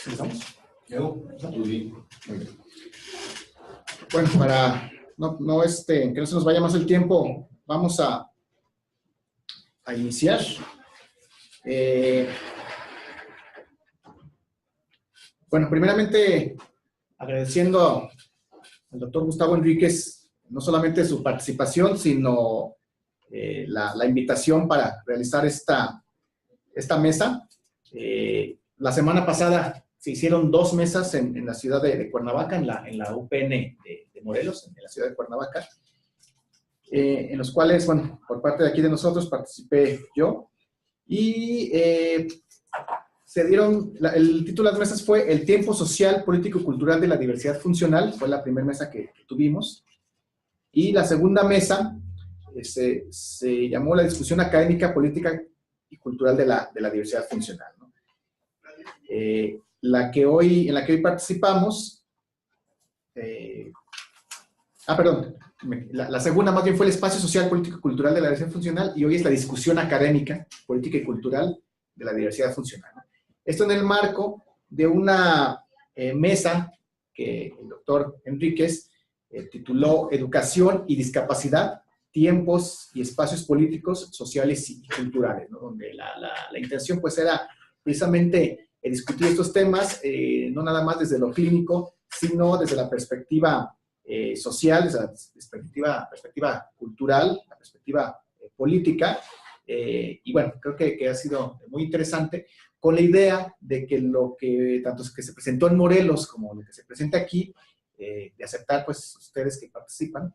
¿Estamos? Muy bien. Bueno, para que no se nos vaya más el tiempo, vamos a iniciar. Bueno, primeramente agradeciendo al doctor Gustavo Enríquez no solamente su participación, sino la invitación para realizar esta mesa. La semana pasada se hicieron 2 mesas en la ciudad de Cuernavaca, en la UPN de Morelos, en la ciudad de Cuernavaca, en los cuales, bueno, por parte de aquí de nosotros participé yo, y se dieron, el título de las mesas fue El tiempo social, político y cultural de la diversidad funcional, fue la primera mesa que tuvimos, y la segunda mesa se llamó la discusión académica, política y cultural de la diversidad funcional, ¿no? En la que hoy participamos, perdón, la segunda más bien fue el espacio social, político y cultural de la diversidad funcional, y hoy es la discusión académica, política y cultural de la diversidad funcional. Esto en el marco de una mesa que el doctor Enríquez tituló Educación y Discapacidad, Tiempos y Espacios Políticos, Sociales y Culturales, ¿no? Donde la intención pues era precisamente discutir estos temas, no nada más desde lo clínico, sino desde la perspectiva social, desde la perspectiva cultural, la perspectiva política, y bueno, creo que ha sido muy interesante, con la idea de que lo que tanto que se presentó en Morelos como lo que se presenta aquí, de aceptar pues ustedes que participan,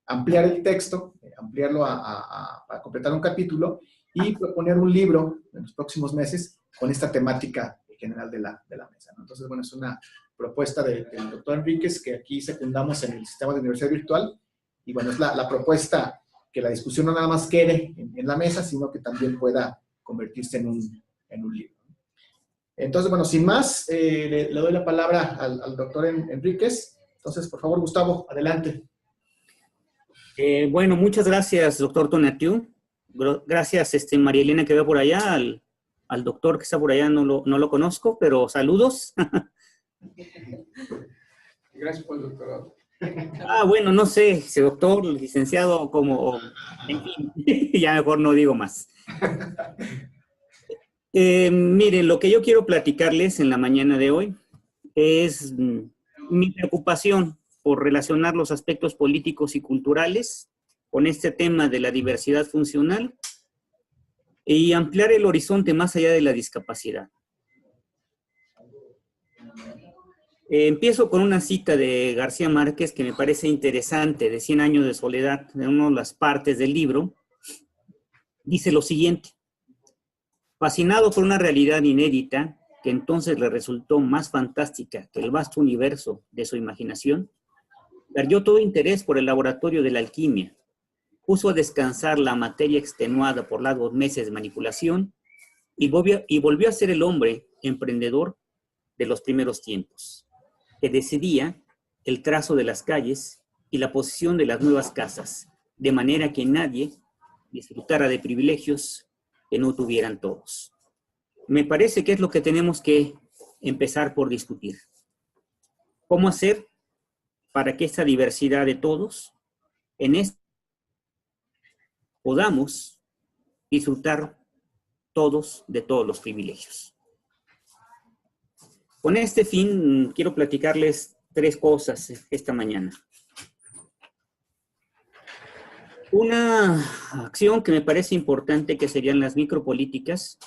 ampliar el texto, ampliarlo a completar un capítulo y proponer un libro en los próximos meses con esta temática general de la mesa, ¿no? Entonces, bueno, es una propuesta del doctor Enríquez que aquí secundamos en el sistema de universidad virtual, y bueno, es la propuesta que la discusión no nada más quede en la mesa, sino que también pueda convertirse en un libro. Entonces, bueno, sin más, le doy la palabra al doctor Enríquez. Entonces, por favor, Gustavo, adelante. Bueno, muchas gracias, doctor Tonatiuh. Gracias, María Elena, que veo por allá, al doctor que está por allá, no lo conozco, pero saludos. Gracias por el doctorado. Bueno, no sé, si doctor, licenciado, como, en fin, ya mejor no digo más. Miren, lo que yo quiero platicarles en la mañana de hoy es mi preocupación por relacionar los aspectos políticos y culturales con este tema de la diversidad funcional y ampliar el horizonte más allá de la discapacidad. Empiezo con una cita de García Márquez que me parece interesante, de 100 años de soledad, en una de las partes del libro. Dice lo siguiente: fascinado por una realidad inédita que entonces le resultó más fantástica que el vasto universo de su imaginación, perdió todo interés por el laboratorio de la alquimia, puso a descansar la materia extenuada por largos meses de manipulación y volvió a ser el hombre emprendedor de los primeros tiempos, que decidía el trazo de las calles y la posición de las nuevas casas, de manera que nadie disfrutara de privilegios que no tuvieran todos. Me parece que es lo que tenemos que empezar por discutir. ¿Cómo hacer para que esta diversidad de todos, podamos disfrutar todos de todos los privilegios? Con este fin, quiero platicarles 3 cosas esta mañana. Una acción que me parece importante, que serían las micropolíticas,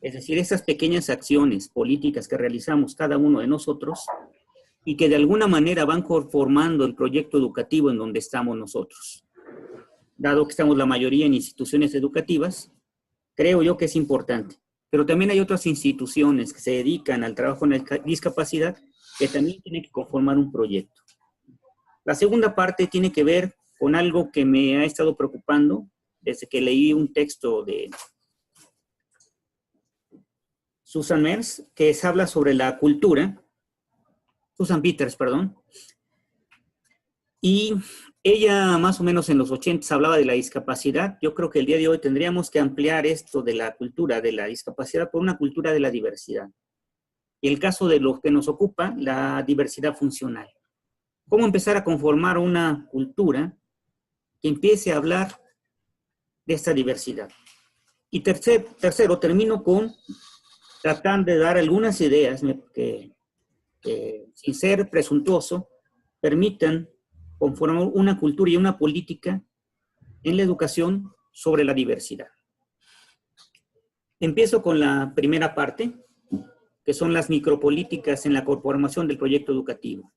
es decir, esas pequeñas acciones políticas que realizamos cada uno de nosotros y que de alguna manera van conformando el proyecto educativo en donde estamos nosotros. Dado que estamos la mayoría en instituciones educativas, creo yo que es importante. Pero también hay otras instituciones que se dedican al trabajo en la discapacidad que también tienen que conformar un proyecto. La segunda parte tiene que ver con algo que me ha estado preocupando desde que leí un texto de Susan Peters, que habla sobre la cultura, Susan Peters, perdón, y ella más o menos en los 80 hablaba de la discapacidad. Yo creo que el día de hoy tendríamos que ampliar esto de la cultura de la discapacidad por una cultura de la diversidad. y el caso de lo que nos ocupa, la diversidad funcional. ¿Cómo empezar a conformar una cultura que empiece a hablar de esta diversidad? Y tercero, termino con tratar de dar algunas ideas que sin ser presuntuoso, permitan conformar una cultura y una política en la educación sobre la diversidad. Empiezo con la primera parte, que son las micropolíticas en la conformación del proyecto educativo.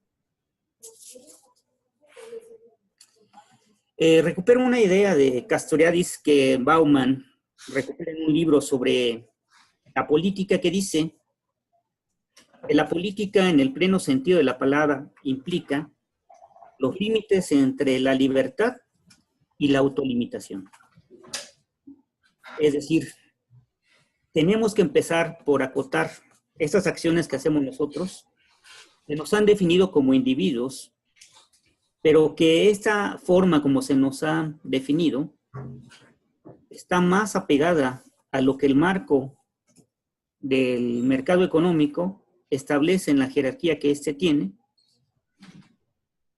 Recupero una idea de Castoriadis que Bauman recupera en un libro sobre la política, que dice que la política en el pleno sentido de la palabra implica los límites entre la libertad y la autolimitación. Es decir, tenemos que empezar por acotar estas acciones que hacemos nosotros, que nos han definido como individuos, pero que esta forma como se nos ha definido está más apegada a lo que el marco del mercado económico establece en la jerarquía que éste tiene,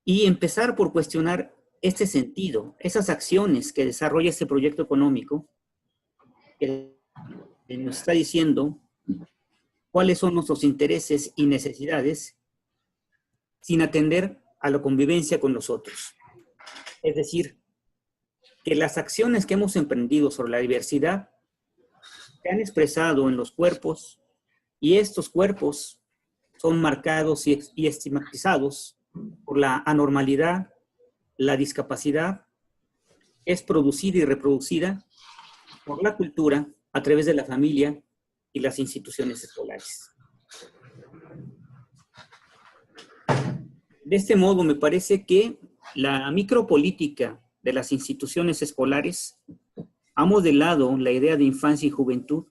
y empezar por cuestionar este sentido, esas acciones que desarrolla este proyecto económico, que nos está diciendo cuáles son nuestros intereses y necesidades sin atender a la convivencia con los otros. Es decir, que las acciones que hemos emprendido sobre la diversidad se han expresado en los cuerpos, y estos cuerpos son marcados y estigmatizados por la anormalidad, la discapacidad, es producida y reproducida por la cultura a través de la familia y las instituciones escolares. De este modo, me parece que la micropolítica de las instituciones escolares ha modelado la idea de infancia y juventud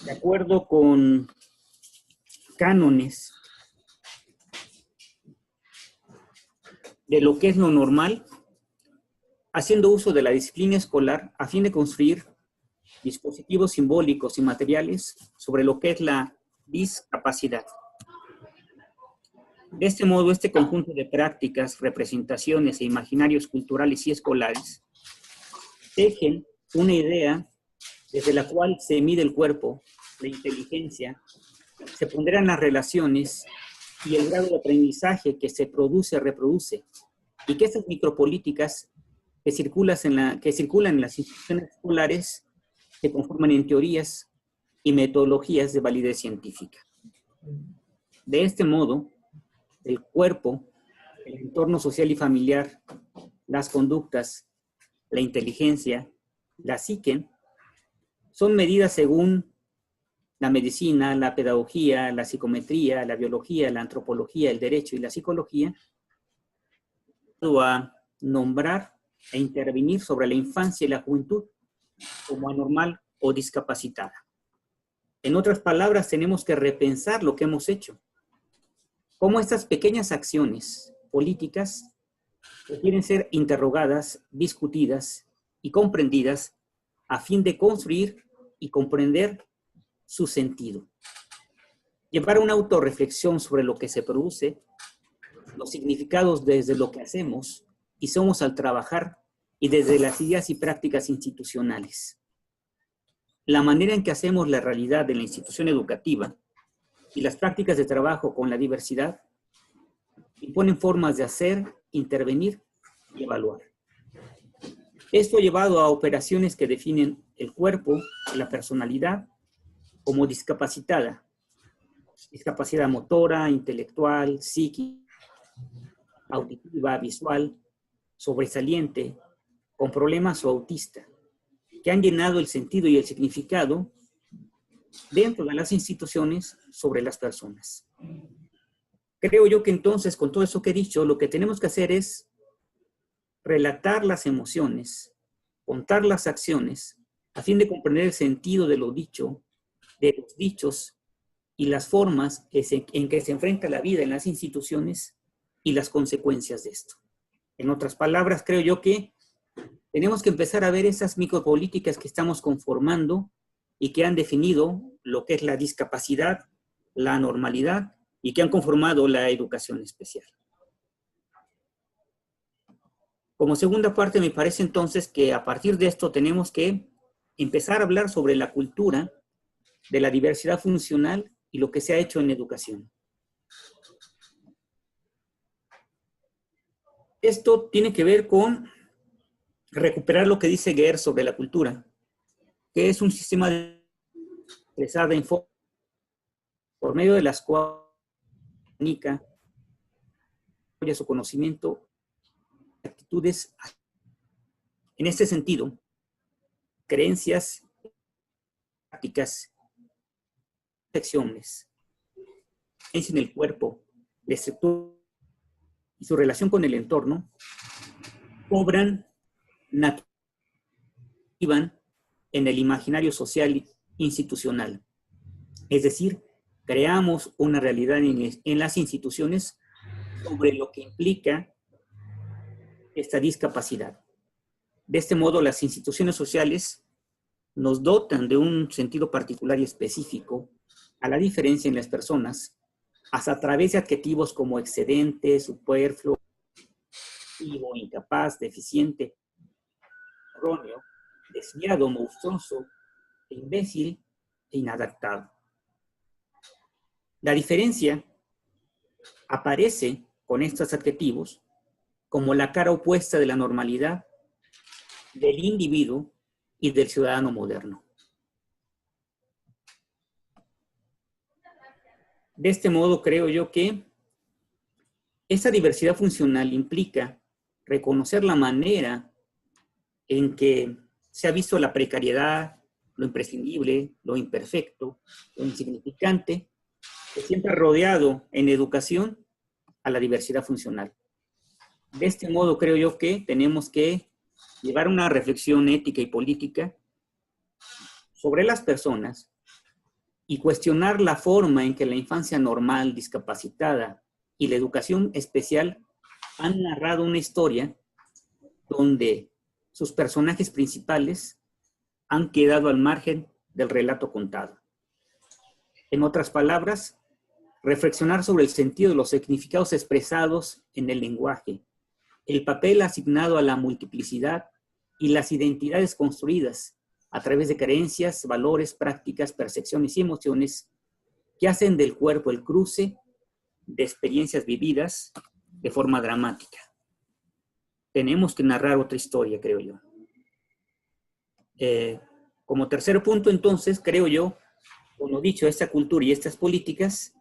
de acuerdo con cánones de lo que es lo normal, haciendo uso de la disciplina escolar a fin de construir dispositivos simbólicos y materiales sobre lo que es la discapacidad. De este modo, este conjunto de prácticas, representaciones e imaginarios culturales y escolares tejen una idea desde la cual se mide el cuerpo, la inteligencia, se ponderan las relaciones y el grado de aprendizaje que se produce, reproduce, y que estas micropolíticas que circulan en las instituciones escolares se conforman en teorías y metodologías de validez científica. De este modo, el cuerpo, el entorno social y familiar, las conductas, la inteligencia, la psique, son medidas según la medicina, la pedagogía, la psicometría, la biología, la antropología, el derecho y la psicología, a nombrar e intervenir sobre la infancia y la juventud como anormal o discapacitada. En otras palabras, tenemos que repensar lo que hemos hecho. Cómo estas pequeñas acciones políticas requieren ser interrogadas, discutidas y comprendidas a fin de construir y comprender su sentido. Llevar una autorreflexión sobre lo que se produce, los significados desde lo que hacemos y somos al trabajar y desde las ideas y prácticas institucionales. La manera en que hacemos la realidad de la institución educativa y las prácticas de trabajo con la diversidad imponen formas de hacer, intervenir y evaluar. Esto ha llevado a operaciones que definen el cuerpo, la personalidad, como discapacitada, discapacidad motora, intelectual, psíquica, auditiva, visual, sobresaliente, con problemas o autista, que han llenado el sentido y el significado dentro de las instituciones sobre las personas. Creo yo que entonces, con todo eso que he dicho, lo que tenemos que hacer es relatar las emociones, contar las acciones, a fin de comprender el sentido de lo dicho, de los dichos y las formas en que se enfrenta la vida en las instituciones y las consecuencias de esto. En otras palabras, creo yo que tenemos que empezar a ver esas micropolíticas que estamos conformando y que han definido lo que es la discapacidad la normalidad y que han conformado la educación especial. Como segunda parte, me parece entonces que a partir de esto tenemos que empezar a hablar sobre la cultura de la diversidad funcional y lo que se ha hecho en educación. Esto tiene que ver con recuperar lo que dice Guerre sobre la cultura, que es un sistema de expresar de enfoque por medio de las cuales comunica, apoya su conocimiento, actitudes. En este sentido, creencias, prácticas, acciones, en el cuerpo, la estructura y su relación con el entorno, cobran nativan en el imaginario social institucional. Es decir, creamos una realidad en las instituciones sobre lo que implica esta discapacidad. De este modo, las instituciones sociales nos dotan de un sentido particular y específico a la diferencia en las personas, hasta a través de adjetivos como excedente, superfluo, incapaz, deficiente, erróneo, desviado, monstruoso, imbécil e inadaptado. La diferencia aparece con estos adjetivos como la cara opuesta de la normalidad, del individuo y del ciudadano moderno. De este modo, creo yo que esta diversidad funcional implica reconocer la manera en que se ha visto la precariedad, lo imprescindible, lo imperfecto, lo insignificante, que siempre ha rodeado en educación a la diversidad funcional. De este modo, creo yo que tenemos que llevar una reflexión ética y política sobre las personas y cuestionar la forma en que la infancia normal, discapacitada y la educación especial han narrado una historia donde sus personajes principales han quedado al margen del relato contado. En otras palabras, reflexionar sobre el sentido de los significados expresados en el lenguaje, el papel asignado a la multiplicidad y las identidades construidas a través de creencias, valores, prácticas, percepciones y emociones que hacen del cuerpo el cruce de experiencias vividas de forma dramática. Tenemos que narrar otra historia, creo yo. Como tercer punto, entonces, creo yo, como dicho, esta cultura y estas políticas,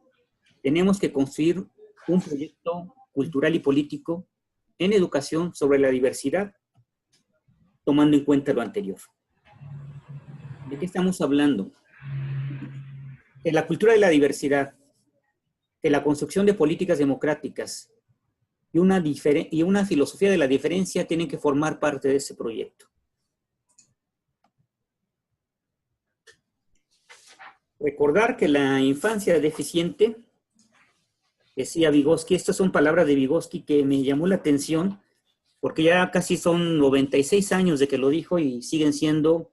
tenemos que construir un proyecto cultural y político en educación sobre la diversidad, tomando en cuenta lo anterior. ¿De qué estamos hablando? De la cultura de la diversidad, de la construcción de políticas democráticas y una filosofía de la diferencia tienen que formar parte de ese proyecto. Recordar que la infancia deficiente, decía Vygotsky, estas son palabras de Vygotsky que me llamó la atención porque ya casi son 96 años de que lo dijo y siguen siendo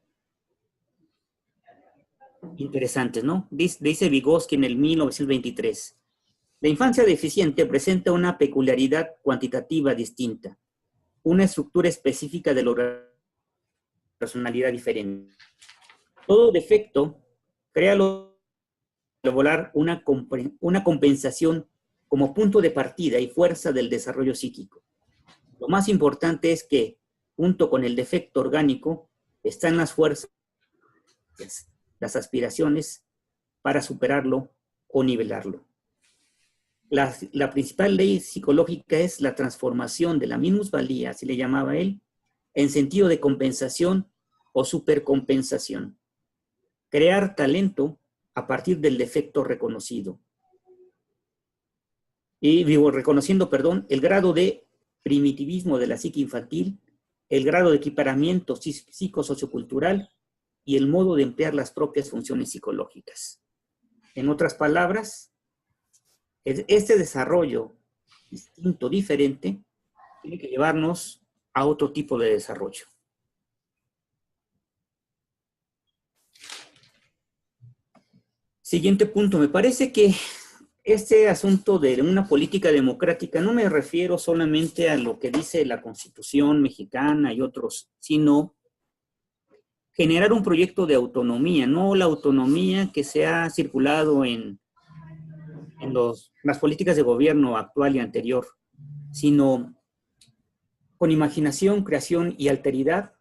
interesantes, ¿no? Dice Vygotsky en el 1923. La infancia deficiente presenta una peculiaridad cuantitativa distinta, una estructura específica de la personalidad diferente. Todo defecto crea elaborar una compensación como punto de partida y fuerza del desarrollo psíquico. Lo más importante es que, junto con el defecto orgánico, están las fuerzas, las aspiraciones para superarlo o nivelarlo. La principal ley psicológica es la transformación de la minusvalía, así le llamaba él, en sentido de compensación o supercompensación. Crear talento a partir del defecto reconocido. Reconociendo, el grado de primitivismo de la psique infantil, el grado de equiparamiento psicosociocultural y el modo de emplear las propias funciones psicológicas. En otras palabras, este desarrollo distinto, diferente, tiene que llevarnos a otro tipo de desarrollo. Siguiente punto. Me parece que este asunto de una política democrática, no me refiero solamente a lo que dice la Constitución mexicana y otros, sino generar un proyecto de autonomía, no la autonomía que se ha circulado en las políticas de gobierno actual y anterior, sino con imaginación, creación y alteridad,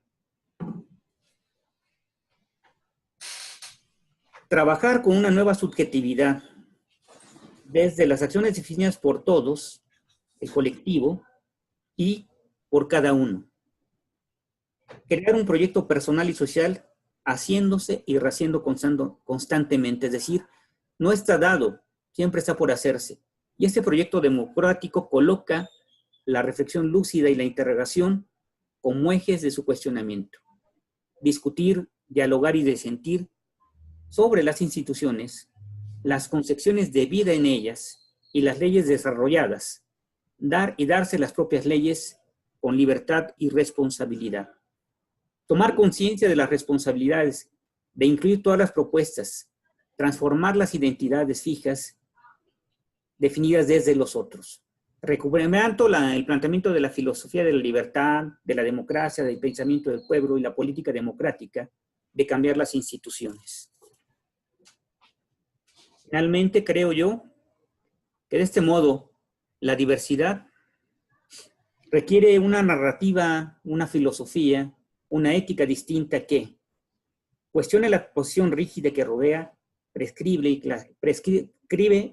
trabajar con una nueva subjetividad desde las acciones definidas por todos, el colectivo, y por cada uno. Crear un proyecto personal y social haciéndose y rehaciendo constantemente, es decir, no está dado, siempre está por hacerse. Y este proyecto democrático coloca la reflexión lúcida y la interrogación como ejes de su cuestionamiento. Discutir, dialogar y disentir sobre las instituciones, las concepciones de vida en ellas y las leyes desarrolladas, dar y darse las propias leyes con libertad y responsabilidad. Tomar conciencia de las responsabilidades, de incluir todas las propuestas, transformar las identidades fijas definidas desde los otros. Recuperando el planteamiento de la filosofía de la libertad, de la democracia, del pensamiento del pueblo y la política democrática, de cambiar las instituciones. Finalmente, creo yo que de este modo la diversidad requiere una narrativa, una filosofía, una ética distinta que cuestione la posición rígida que rodea, prescribe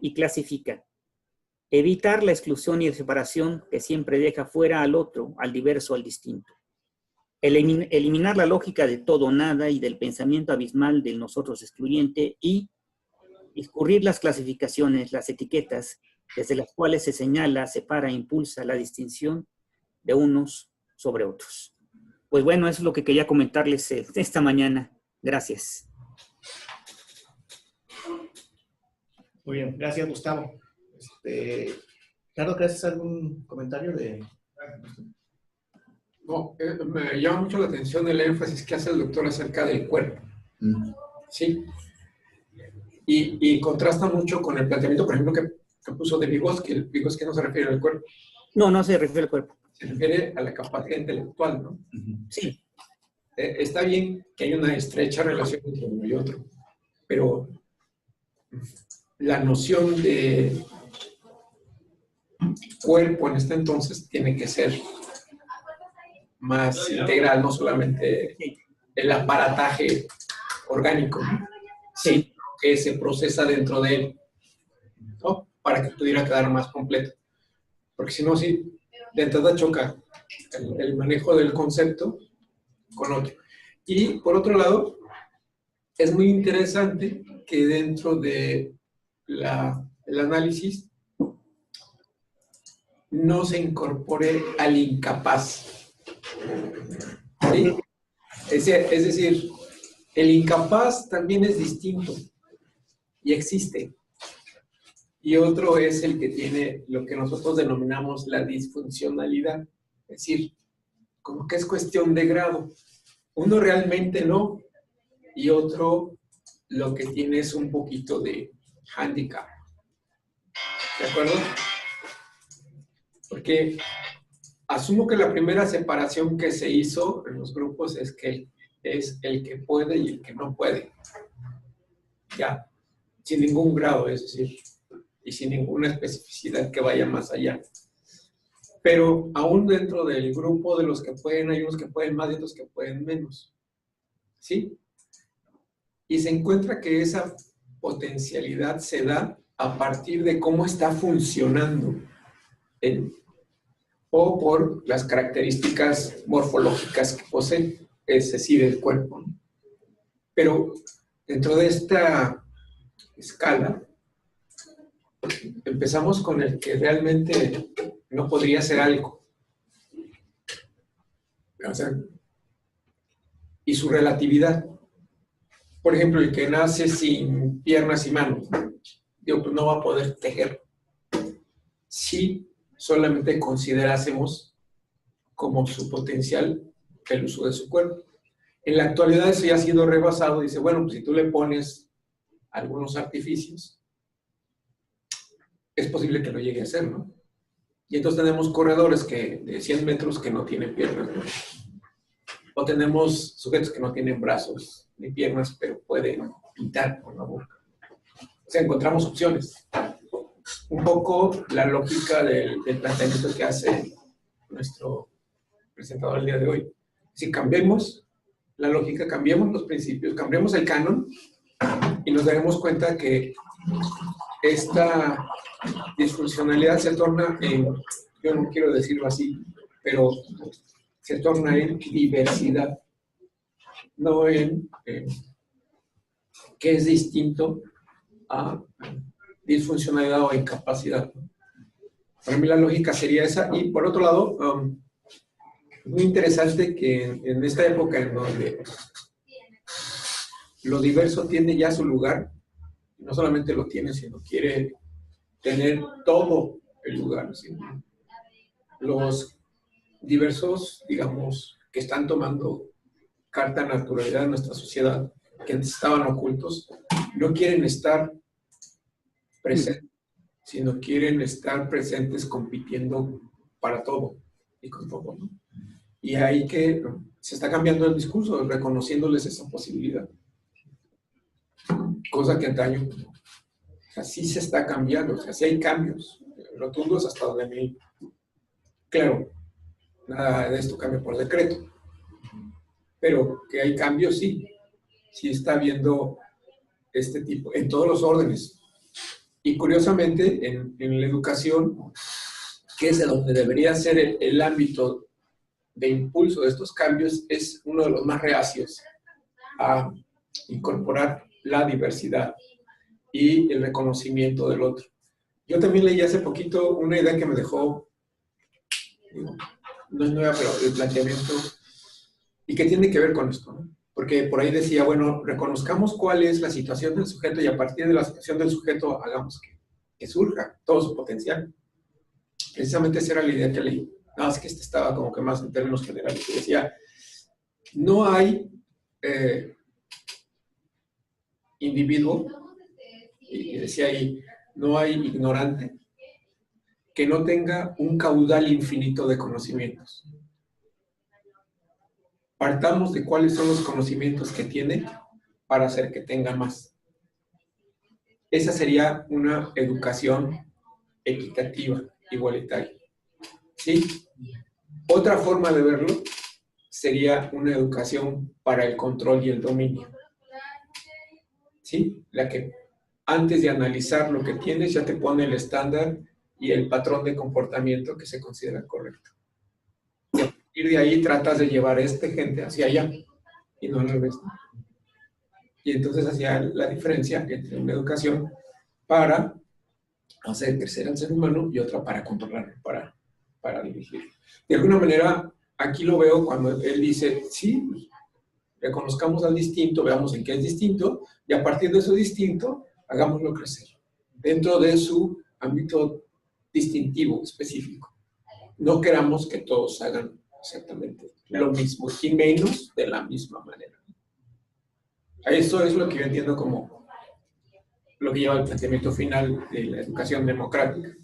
y clasifica. Evitar la exclusión y la separación que siempre deja fuera al otro, al diverso, al distinto. Eliminar la lógica de todo o nada y del pensamiento abismal del nosotros excluyente y discurrir las clasificaciones, las etiquetas, desde las cuales se señala, separa, impulsa la distinción de unos sobre otros. Pues bueno, eso es lo que quería comentarles esta mañana. Gracias. Muy bien, gracias, Gustavo. Claro, ¿crees algún comentario de...? No, me llama mucho la atención el énfasis que hace el doctor acerca del cuerpo. Sí. Y contrasta mucho con el planteamiento, por ejemplo, que puso de Vygotsky. El Vygotsky no se refiere al cuerpo. No se refiere al cuerpo. Se refiere a la capacidad intelectual, ¿no? Sí. Está bien que hay una estrecha relación entre uno y otro, pero la noción de cuerpo en este entonces tiene que ser más integral, no solamente el aparataje orgánico, ¿no? Sí, que se procesa dentro de él, ¿no? Para que pudiera quedar más completo. Porque si no, sí, de entrada choca el manejo del concepto con otro. Y por otro lado, es muy interesante que dentro de el análisis no se incorpore al incapaz. ¿Sí? Es decir, el incapaz también es distinto y existe. Y otro es el que tiene lo que nosotros denominamos la disfuncionalidad. Es decir, como que es cuestión de grado. Uno realmente no, y otro lo que tiene es un poquito de hándicap. ¿De acuerdo? Porque asumo que la primera separación que se hizo en los grupos es que es el que puede y el que no puede. Ya, sin ningún grado, es decir, y sin ninguna especificidad que vaya más allá. Pero aún dentro del grupo de los que pueden, hay unos que pueden más y otros que pueden menos. ¿Sí? Y se encuentra que esa potencialidad se da a partir de cómo está funcionando o por las características morfológicas que posee, es decir, el cuerpo, ¿no? Pero dentro de esta escala, empezamos con el que realmente no podría ser algo. O sea, y su relatividad. Por ejemplo, el que nace sin piernas y manos, digo, pues no va a poder tejer. Si solamente considerásemos como su potencial el uso de su cuerpo. En la actualidad eso ya ha sido rebasado. Dice, bueno, pues si tú le pones algunos artificios, es posible que lo llegue a hacer, ¿no? Y entonces tenemos corredores de 100 metros que no tienen piernas, ¿no? O tenemos sujetos que no tienen brazos ni piernas, pero pueden pintar con la boca. O sea, encontramos opciones. Un poco la lógica del planteamiento que hace nuestro presentador el día de hoy. Si cambiemos la lógica, cambiemos los principios, cambiemos el canon y nos daremos cuenta que esta disfuncionalidad se torna en, yo no quiero decirlo así, pero se torna en diversidad, no en que es distinto a disfuncionalidad o incapacidad. Para mí la lógica sería esa. Y por otro lado, es muy interesante que en esta época en donde lo diverso tiene ya su lugar, no solamente lo tiene, sino quiere tener todo el lugar. ¿Sí? Los diversos, digamos, que están tomando carta naturalidad en nuestra sociedad, que antes estaban ocultos, no quieren estar presentes, sino quieren estar presentes compitiendo para todo y con todo, ¿no? Y ahí que se está cambiando el discurso, reconociéndoles esa posibilidad. Cosa que antaño, o sea, sí se está cambiando, o sea, sí hay cambios rotundos hasta donde me... Claro, nada de esto cambia por decreto, pero que hay cambios, sí. Sí está habiendo este tipo, en todos los órdenes. Y curiosamente, en la educación, que es de donde debería ser el ámbito de impulso de estos cambios, es uno de los más reacios a incorporar la diversidad y el reconocimiento del otro. Yo también leí hace poquito una idea que me dejó, no es nueva, pero el planteamiento, y que tiene que ver con esto, ¿no? Porque por ahí decía, bueno, reconozcamos cuál es la situación del sujeto y a partir de la situación del sujeto hagamos que surja todo su potencial. Precisamente esa era la idea que leí. Nada más que este estaba como que más en términos generales. Y decía, no hay individuo, y decía ahí, no hay ignorante que no tenga un caudal infinito de conocimientos. Partamos de cuáles son los conocimientos que tiene para hacer que tenga más. Esa sería una educación equitativa, igualitaria. ¿Sí? Otra forma de verlo sería una educación para el control y el dominio. ¿Sí? La que antes de analizar lo que tienes ya te pone el estándar y el patrón de comportamiento que se considera correcto. Y a partir de ahí tratas de llevar a esta gente hacia allá y no al revés. Y entonces hacía la diferencia entre una educación para hacer crecer al ser humano y otra para controlarlo, para dirigirlo. De alguna manera, aquí lo veo cuando él dice, sí, reconozcamos al distinto, veamos en qué es distinto, y a partir de eso distinto, hagámoslo crecer, dentro de su ámbito distintivo, específico. No queramos que todos hagan exactamente lo mismo, y menos de la misma manera. Eso es lo que yo entiendo como lo que lleva al planteamiento final de la educación democrática.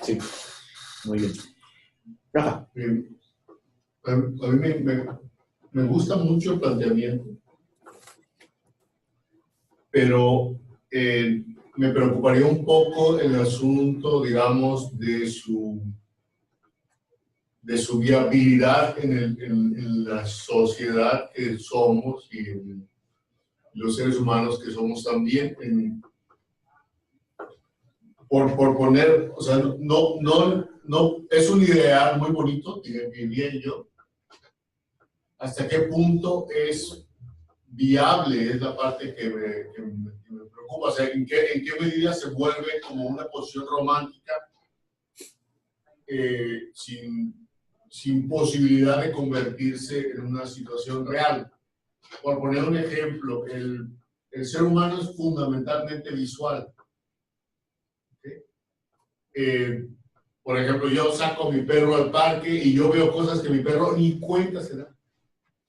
Sí, muy bien. Rafa. A mí me gusta mucho el planteamiento, pero me preocuparía un poco el asunto, digamos, de su viabilidad en la sociedad que somos y en los seres humanos que somos también. Por poner, o sea, no, es un ideal muy bonito, diría yo. ¿Hasta qué punto es viable? Es la parte que me preocupa. O sea, ¿en qué medida se vuelve como una posición romántica sin posibilidad de convertirse en una situación real? Por poner un ejemplo, el ser humano es fundamentalmente visual. Por ejemplo, yo saco a mi perro al parque y yo veo cosas que mi perro ni cuenta se da.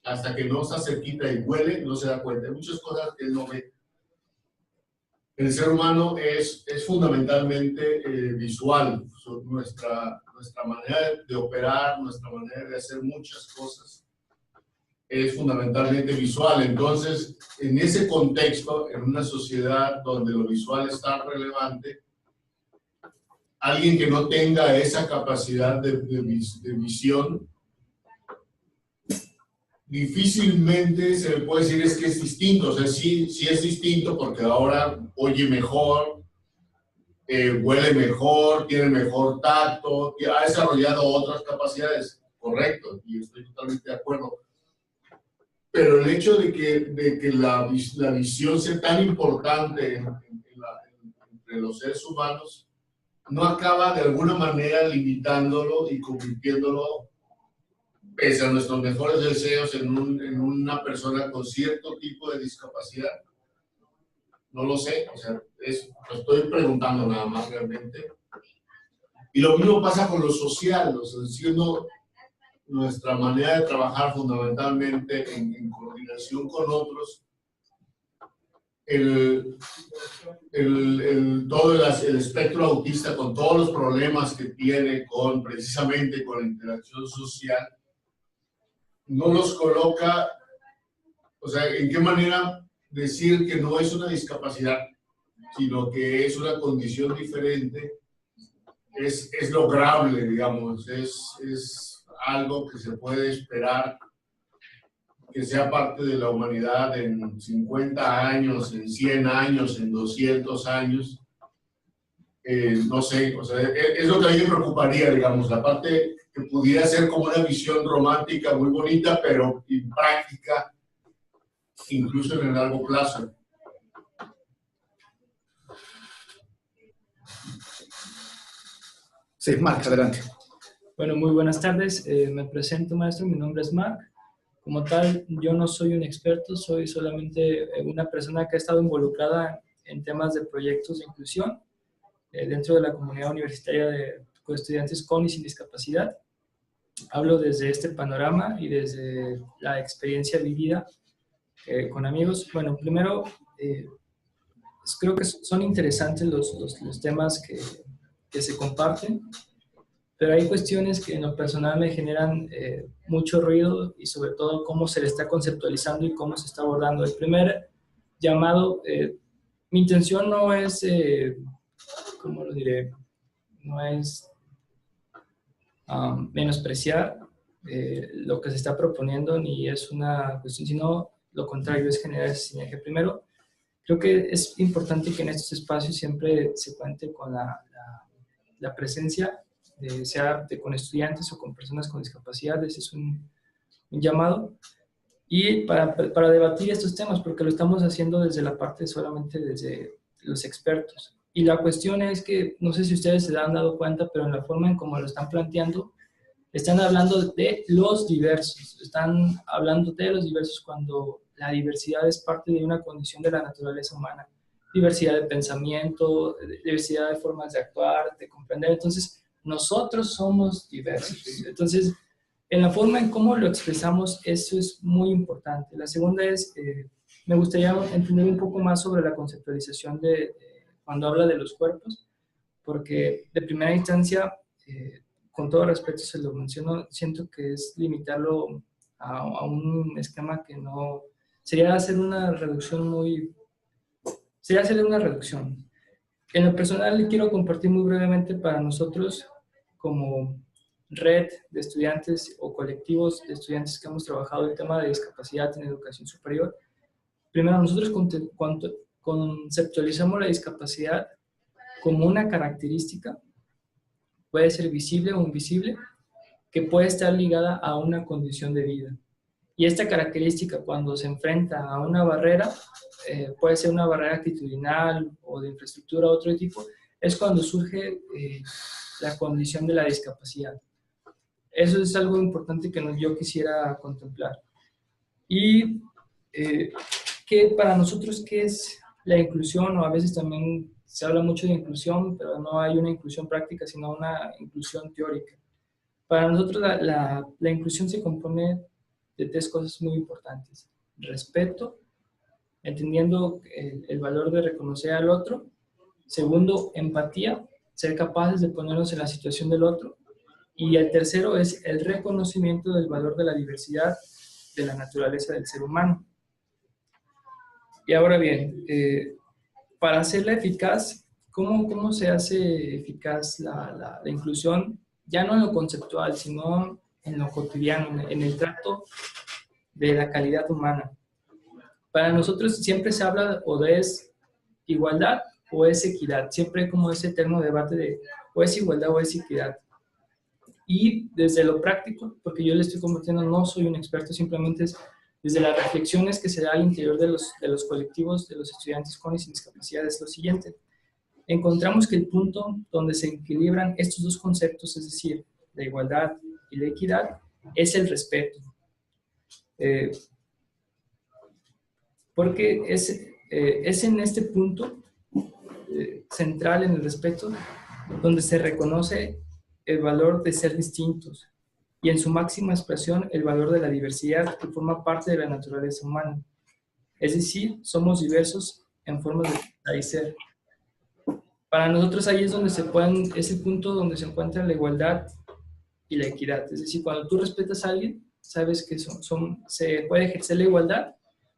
hasta que no está cerquita y huele, no se da cuenta. Hay muchas cosas que él no ve. El ser humano es fundamentalmente visual. Nuestra manera de operar, nuestra manera de hacer muchas cosas es fundamentalmente visual. Entonces, en ese contexto, en una sociedad donde lo visual es tan relevante, alguien que no tenga esa capacidad de visión, difícilmente se le puede decir es que es distinto. O sea, sí es distinto porque ahora oye mejor, huele mejor, tiene mejor tacto, ha desarrollado otras capacidades. Correcto, y estoy totalmente de acuerdo. Pero el hecho de que la visión sea tan importante entre los seres humanos no acaba de alguna manera limitándolo y convirtiéndolo, pese a nuestros mejores deseos, en una persona con cierto tipo de discapacidad. No lo sé, o sea, lo estoy preguntando nada más realmente. Y lo mismo pasa con lo social, o sea, siendo nuestra manera de trabajar fundamentalmente en coordinación con otros, todo el espectro autista con todos los problemas que tiene precisamente con la interacción social, no los coloca, o sea, ¿en qué manera decir que no es una discapacidad, sino que es una condición diferente? Es lograble, digamos, es algo que se puede esperar que sea parte de la humanidad en 50 años, en 100 años, en 200 años. No sé, o sea, es lo que a mí me preocuparía, digamos, la parte que pudiera ser como una visión romántica muy bonita, pero impráctica, incluso en el largo plazo. Sí, Marc, adelante. Bueno, muy buenas tardes. Me presento, maestro. Mi nombre es Marc. Como tal, yo no soy un experto, soy solamente una persona que ha estado involucrada en temas de proyectos de inclusión dentro de la comunidad universitaria de estudiantes con y sin discapacidad. Hablo desde este panorama y desde la experiencia vivida con amigos. Bueno, primero, creo que son interesantes los temas que se comparten, pero hay cuestiones que en lo personal me generan mucho ruido y sobre todo cómo se le está conceptualizando y cómo se está abordando. El primer llamado, mi intención no es, ¿cómo lo diré? No es menospreciar lo que se está proponiendo ni es una cuestión, sino lo contrario, es generar ese sinergia. Primero, creo que es importante que en estos espacios siempre se cuente con la presencia sea con estudiantes o con personas con discapacidades. Es un llamado. Y para debatir estos temas, porque lo estamos haciendo desde la parte solamente desde los expertos. Y la cuestión es que, no sé si ustedes se han dado cuenta, pero en la forma en cómo lo están planteando, están hablando de los diversos. Están hablando de los diversos cuando la diversidad es parte de una condición de la naturaleza humana. Diversidad de pensamiento, diversidad de formas de actuar, de comprender. Entonces, nosotros somos diversos. Entonces, en la forma en cómo lo expresamos, eso es muy importante. La segunda es, me gustaría entender un poco más sobre la conceptualización cuando habla de los cuerpos, porque de primera instancia, con todo respeto se lo menciono, siento que es limitarlo a un esquema que no... Sería hacer una reducción Sería hacerle una reducción. En lo personal, le quiero compartir muy brevemente para nosotros, como red de estudiantes o colectivos de estudiantes que hemos trabajado el tema de discapacidad en educación superior. Primero, nosotros conceptualizamos la discapacidad como una característica, puede ser visible o invisible, que puede estar ligada a una condición de vida. Y esta característica, cuando se enfrenta a una barrera, puede ser una barrera actitudinal o de infraestructura, otro tipo, es cuando surge la condición de la discapacidad. Eso es algo importante que yo quisiera contemplar. Y que para nosotros, ¿qué es la inclusión? O a veces también se habla mucho de inclusión, pero no hay una inclusión práctica, sino una inclusión teórica. Para nosotros la inclusión se compone de tres cosas muy importantes. Respeto, entendiendo el valor de reconocer al otro. Segundo, empatía, ser capaces de ponernos en la situación del otro. Y el tercero es el reconocimiento del valor de la diversidad de la naturaleza del ser humano. Y ahora bien, para hacerla eficaz, ¿cómo se hace eficaz la inclusión? Ya no en lo conceptual, sino en lo cotidiano, en el trato de la calidad humana. Para nosotros siempre se habla o de es igualdad o es equidad. Siempre hay como ese eterno debate de o es igualdad o es equidad. Y desde lo práctico, porque yo le estoy compartiendo, no soy un experto, simplemente es desde las reflexiones que se da al interior de los colectivos de los estudiantes con y sin discapacidad, es lo siguiente. Encontramos que el punto donde se equilibran estos dos conceptos, es decir, la igualdad y la equidad, es el respeto. Porque es en este punto central, en el respeto, donde se reconoce el valor de ser distintos y en su máxima expresión el valor de la diversidad que forma parte de la naturaleza humana. Es decir, somos diversos en formas de pensar y ser. Para nosotros ahí es donde es el punto donde se encuentra la igualdad y la equidad. Es decir, cuando tú respetas a alguien, sabes que se puede ejercer la igualdad,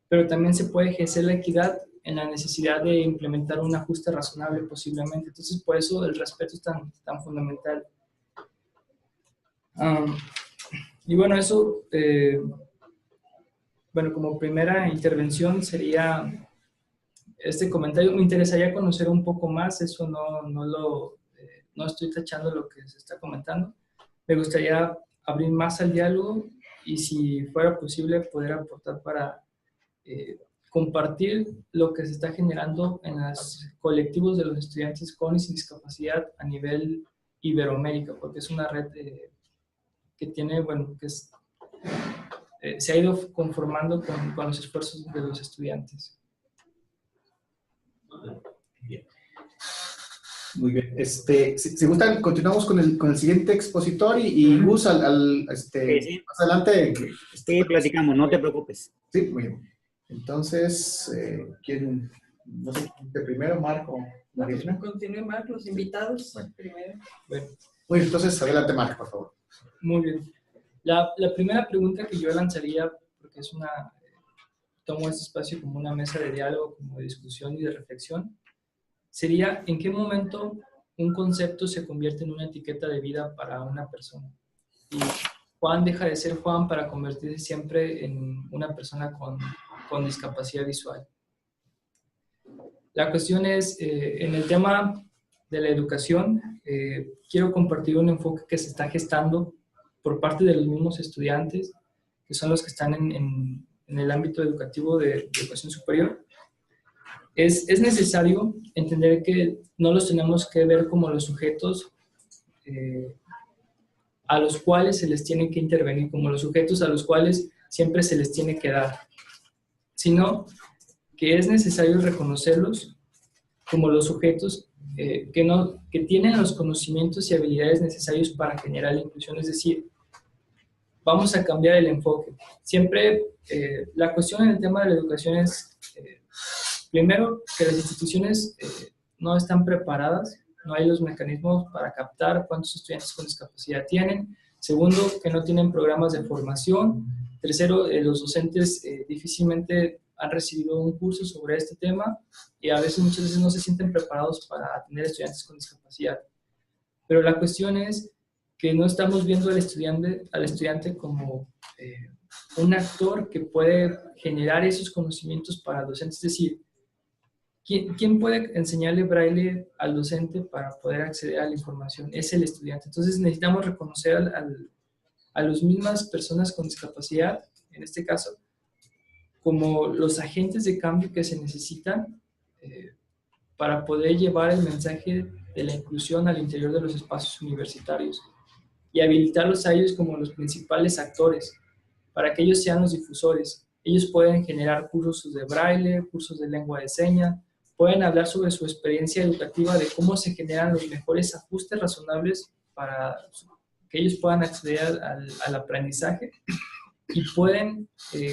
pero también se puede ejercer la equidad en la necesidad de implementar un ajuste razonable posiblemente. Entonces, por eso el respeto es tan fundamental. Y bueno, eso, bueno, como primera intervención sería este comentario. Me interesaría conocer un poco más, eso no estoy tachando lo que se está comentando. Me gustaría abrir más al diálogo y si fuera posible poder aportar para compartir lo que se está generando en los colectivos de los estudiantes con y sin discapacidad a nivel Iberoamérica, porque es una red que tiene, bueno, se ha ido conformando con los esfuerzos de los estudiantes. Bien. Muy bien. Si gustan, continuamos con el siguiente expositor y Gus, Sí. más adelante. Sí, platicamos, no te preocupes. Sí, muy bien. Entonces, ¿quién? No sé, ¿de primero, Marco? Mariana. Continúe, Marco, los invitados Bueno. primero. Bueno, Muy bien, entonces, adelante, Marco, por favor. muy bien. La primera pregunta que yo lanzaría, porque tomo este espacio como una mesa de diálogo, como de discusión y de reflexión, sería ¿en qué momento un concepto se convierte en una etiqueta de vida para una persona? Y Juan deja de ser Juan para convertirse siempre en una persona con discapacidad visual. La cuestión es, en el tema de la educación, quiero compartir un enfoque que se está gestando por parte de los mismos estudiantes, que son los que están en el ámbito educativo de educación superior. Es necesario entender que no los tenemos que ver como los sujetos a los cuales se les tiene que intervenir, como los sujetos a los cuales siempre se les tiene que dar, sino que es necesario reconocerlos como los sujetos que tienen los conocimientos y habilidades necesarios para generar la inclusión, es decir, vamos a cambiar el enfoque. Siempre la cuestión en el tema de la educación es, primero, que las instituciones no están preparadas, no hay los mecanismos para captar cuántos estudiantes con discapacidad tienen. Segundo, que no tienen programas de formación. Tercero, los docentes difícilmente han recibido un curso sobre este tema y muchas veces no se sienten preparados para atender estudiantes con discapacidad. Pero la cuestión es que no estamos viendo al estudiante como un actor que puede generar esos conocimientos para el docente. Es decir, ¿quién puede enseñarle braille al docente para poder acceder a la información? Es el estudiante. Entonces necesitamos reconocer a las mismas personas con discapacidad, en este caso, como los agentes de cambio que se necesitan para poder llevar el mensaje de la inclusión al interior de los espacios universitarios y habilitarlos a ellos como los principales actores, para que ellos sean los difusores. Ellos pueden generar cursos de braille, cursos de lengua de señas, pueden hablar sobre su experiencia educativa, de cómo se generan los mejores ajustes razonables para que ellos puedan acceder al aprendizaje y pueden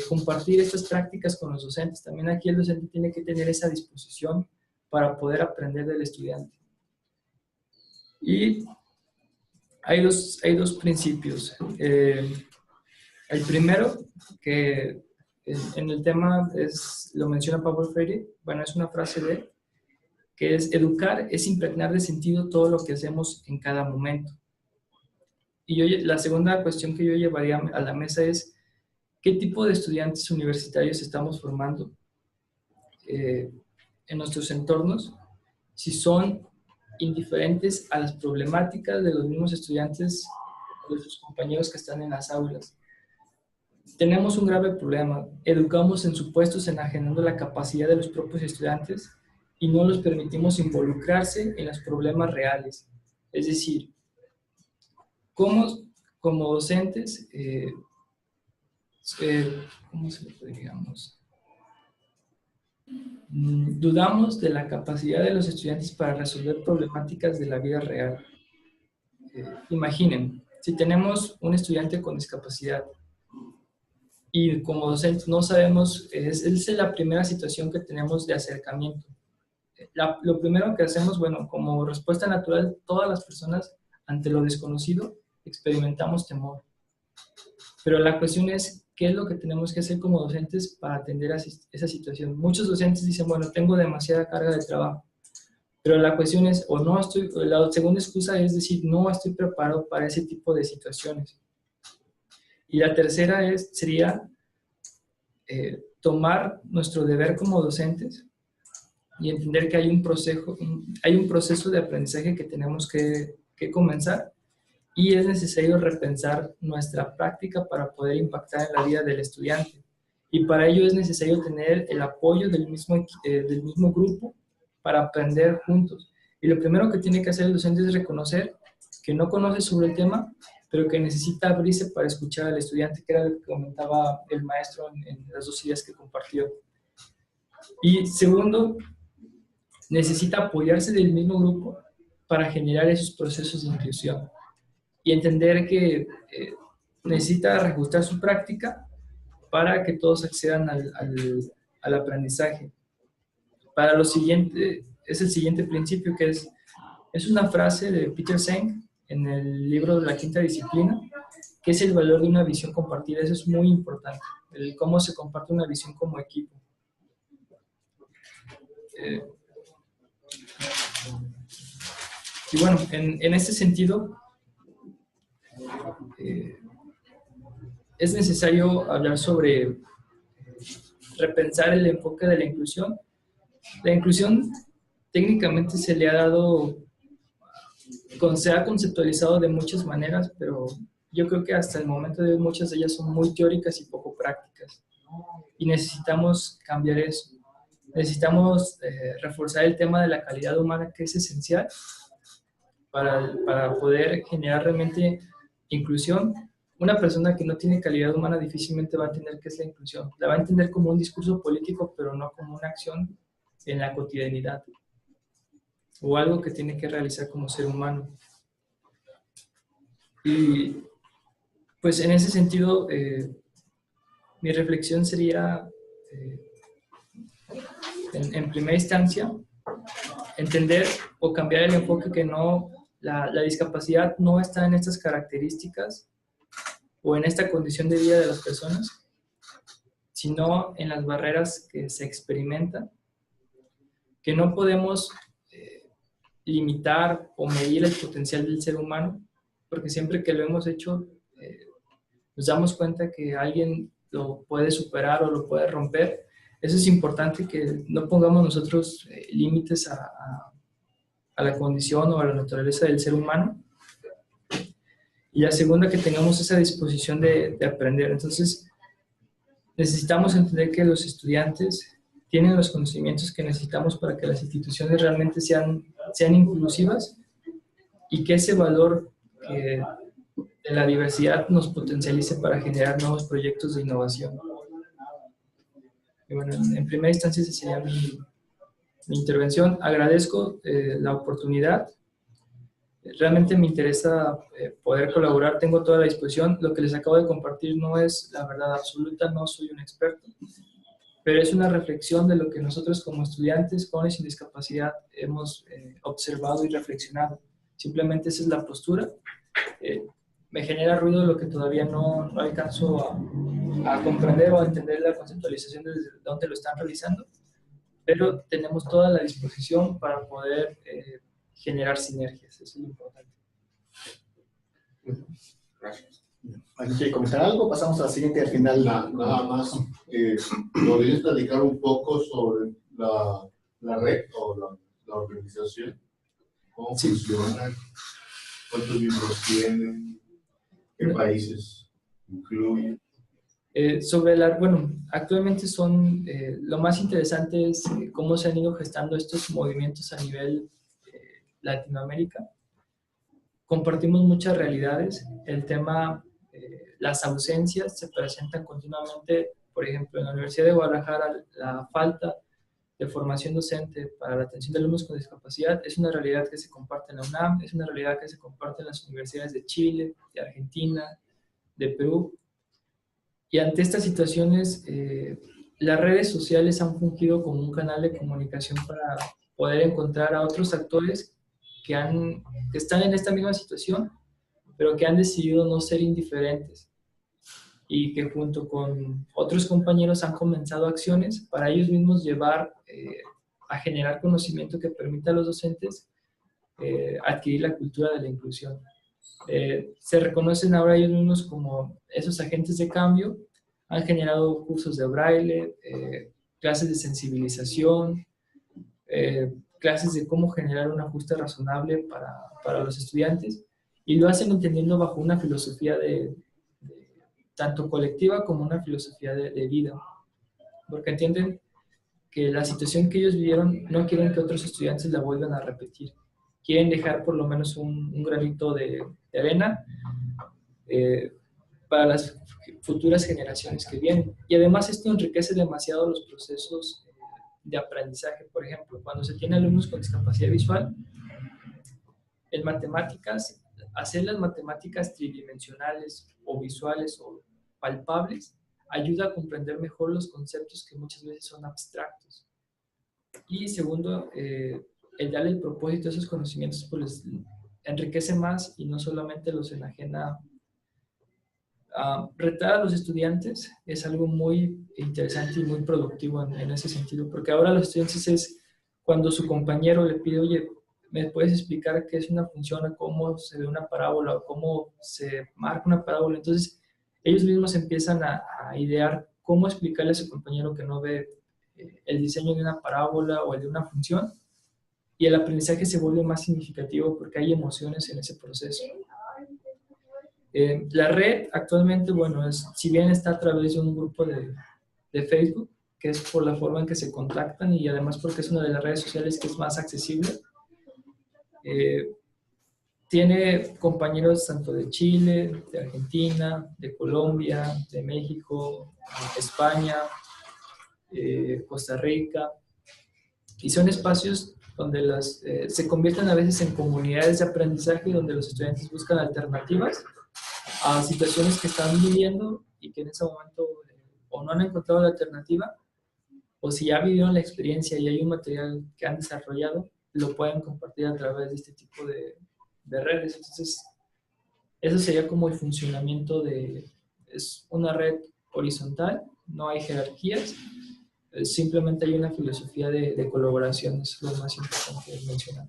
compartir estas prácticas con los docentes. También aquí el docente tiene que tener esa disposición para poder aprender del estudiante. Y hay dos principios. El primero, que en el tema lo menciona Paulo Freire, bueno, es una frase de él, que es: educar es impregnar de sentido todo lo que hacemos en cada momento. Y la segunda cuestión que yo llevaría a la mesa es: ¿qué tipo de estudiantes universitarios estamos formando en nuestros entornos? Si son indiferentes a las problemáticas de los mismos estudiantes, de sus compañeros que están en las aulas. Tenemos un grave problema. Educamos en supuestos enajenando la capacidad de los propios estudiantes y no los permitimos involucrarse en los problemas reales. Es decir, como docentes, ¿cómo se le puede, digamos? Dudamos de la capacidad de los estudiantes para resolver problemáticas de la vida real. Imaginen, si tenemos un estudiante con discapacidad y como docentes no sabemos, esa es la primera situación que tenemos de acercamiento. Lo primero que hacemos, bueno, como respuesta natural, todas las personas ante lo desconocido experimentamos temor. Pero la cuestión es, ¿qué es lo que tenemos que hacer como docentes para atender a esa situación? Muchos docentes dicen, bueno, tengo demasiada carga de trabajo. Pero la cuestión es, la segunda excusa es decir, no estoy preparado para ese tipo de situaciones. Y la tercera sería tomar nuestro deber como docentes y entender que hay un proceso de aprendizaje que tenemos que comenzar. Y es necesario repensar nuestra práctica para poder impactar en la vida del estudiante. Y para ello es necesario tener el apoyo del mismo grupo para aprender juntos. Y lo primero que tiene que hacer el docente es reconocer que no conoce sobre el tema, pero que necesita abrirse para escuchar al estudiante, que era lo que comentaba el maestro en las 2 ideas que compartió. Y segundo, necesita apoyarse del mismo grupo para generar esos procesos de inclusión. Y entender que necesita reajustar su práctica para que todos accedan al aprendizaje. Para lo siguiente, es el siguiente principio, que es una frase de Peter Senge en el libro de La Quinta Disciplina, que es el valor de una visión compartida. Eso es muy importante, el cómo se comparte una visión como equipo. Y bueno, en este sentido, es necesario hablar sobre repensar el enfoque de la inclusión. La inclusión técnicamente se ha conceptualizado de muchas maneras, pero yo creo que hasta el momento de hoy muchas de ellas son muy teóricas y poco prácticas. Y necesitamos cambiar eso. Necesitamos reforzar el tema de la calidad humana, que es esencial para poder generar realmente inclusión. Una persona que no tiene calidad humana difícilmente va a entender qué es la inclusión. La va a entender como un discurso político, pero no como una acción en la cotidianidad o algo que tiene que realizar como ser humano. Y pues en ese sentido, mi reflexión sería, en primera instancia, entender o cambiar el enfoque que la discapacidad no está en estas características o en esta condición de vida de las personas, sino en las barreras que se experimentan, que no podemos limitar o medir el potencial del ser humano, porque siempre que lo hemos hecho, nos damos cuenta que alguien lo puede superar o lo puede romper. Eso es importante, que no pongamos nosotros límites a la condición o a la naturaleza del ser humano. Y la segunda, que tengamos esa disposición de aprender. Entonces, necesitamos entender que los estudiantes tienen los conocimientos que necesitamos para que las instituciones realmente sean inclusivas, y que ese valor de la diversidad nos potencialice para generar nuevos proyectos de innovación. Y bueno, en primera instancia esa sería mi intervención. Agradezco la oportunidad. Realmente me interesa poder colaborar, tengo toda la disposición. Lo que les acabo de compartir no es la verdad absoluta, no soy un experto, pero es una reflexión de lo que nosotros como estudiantes con y sin discapacidad hemos observado y reflexionado. Simplemente esa es la postura. Me genera ruido lo que todavía no alcanzo a comprender o a entender la conceptualización desde dónde lo están realizando, pero tenemos toda la disposición para poder generar sinergias, eso es lo importante. Gracias. ¿Alguien quiere comentar algo? Pasamos a la siguiente al final. Nada más, ¿podrías platicar un poco sobre la red o la organización? ¿Cómo Sí. funciona? ¿Cuántos miembros tienen? ¿Qué países incluyen? Bueno, actualmente lo más interesante es cómo se han ido gestando estos movimientos a nivel Latinoamérica. Compartimos muchas realidades. El tema, las ausencias se presentan continuamente. Por ejemplo, en la Universidad de Guadalajara, la falta de formación docente para la atención de alumnos con discapacidad es una realidad que se comparte en la UNAM, es una realidad que se comparte en las universidades de Chile, de Argentina, de Perú. Y ante estas situaciones, las redes sociales han fungido como un canal de comunicación para poder encontrar a otros actores que están en esta misma situación, pero que han decidido no ser indiferentes y que junto con otros compañeros han comenzado acciones para ellos mismos llevar a generar conocimiento que permita a los docentes adquirir la cultura de la inclusión. Se reconocen ahora ellos mismos como esos agentes de cambio, han generado cursos de braille, clases de sensibilización, clases de cómo generar un ajuste razonable para los estudiantes, y lo hacen entendiendo bajo una filosofía tanto colectiva como una filosofía de vida, porque entienden que la situación que ellos vivieron no quieren que otros estudiantes la vuelvan a repetir, quieren dejar por lo menos un granito de arena para las futuras generaciones que vienen. Y además esto enriquece demasiado los procesos de aprendizaje. Por ejemplo, cuando se tiene alumnos con discapacidad visual, en matemáticas, hacer las matemáticas tridimensionales o visuales o palpables ayuda a comprender mejor los conceptos que muchas veces son abstractos. Y segundo, el darle el propósito a esos conocimientos pues les enriquece más y no solamente los enajena. Retar a los estudiantes es algo muy interesante y muy productivo en ese sentido, porque ahora los estudiantes es cuando su compañero le pide, oye, ¿me puedes explicar qué es una función, o cómo se ve una parábola, o cómo se marca una parábola? Entonces, ellos mismos empiezan a idear cómo explicarle a su compañero que no ve el diseño de una parábola o el de una función, y el aprendizaje se vuelve más significativo porque hay emociones en ese proceso. La red actualmente, bueno, si bien está a través de un grupo de Facebook, que es por la forma en que se contactan y además porque es una de las redes sociales que es más accesible, tiene compañeros tanto de Chile, de Argentina, de Colombia, de México, España, Costa Rica, y son espacios donde se convierten a veces en comunidades de aprendizaje donde los estudiantes buscan alternativas a situaciones que están viviendo y que en ese momento o no han encontrado la alternativa, o si ya vivieron la experiencia y hay un material que han desarrollado, lo pueden compartir a través de este tipo de redes. Entonces, eso sería como el funcionamiento es una red horizontal, no hay jerarquías, simplemente hay una filosofía de colaboración, es lo más importante de mencionar.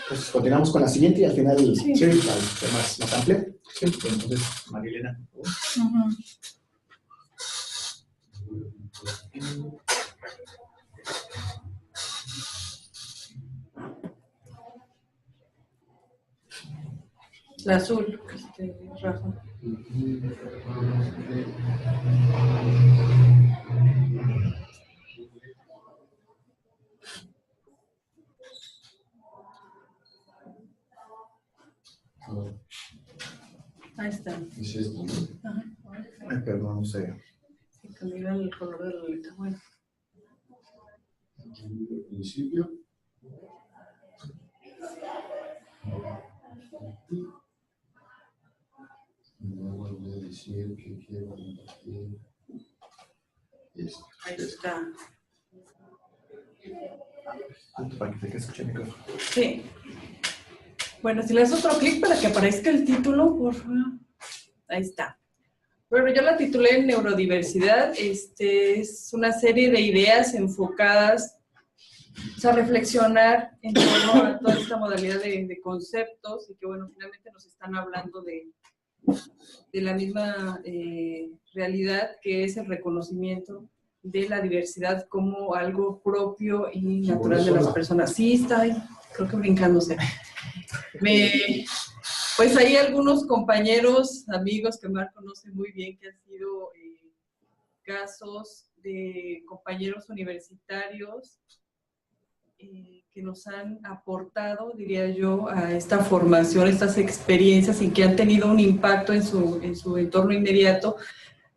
Pues continuamos con la siguiente y al final Sí. para ser más amplio. Sí. Entonces, Marilena, por favor. La azul, Rafa. Ahí está. ¿Es esto? Ajá. Ay, perdón, no sé. Se cambió el color de la letra. Bueno. Al principio. No voy a decir que quiero compartir esto. Ahí está. Para que se escuche el micrófono. Sí. Bueno, si le das otro clic para que aparezca el título, por favor. Ahí está. Bueno, yo la titulé Neurodiversidad. Es una serie de ideas enfocadas a reflexionar en torno a toda esta modalidad de conceptos y que, bueno, finalmente nos están hablando de la misma realidad, que es el reconocimiento de la diversidad como algo propio y natural de las personas. Sí, está ahí, creo que brincándose. Pues hay algunos compañeros, amigos que Mar conoce muy bien, que han sido casos de compañeros universitarios que nos han aportado, diría yo, a esta formación, estas experiencias y que han tenido un impacto en su entorno inmediato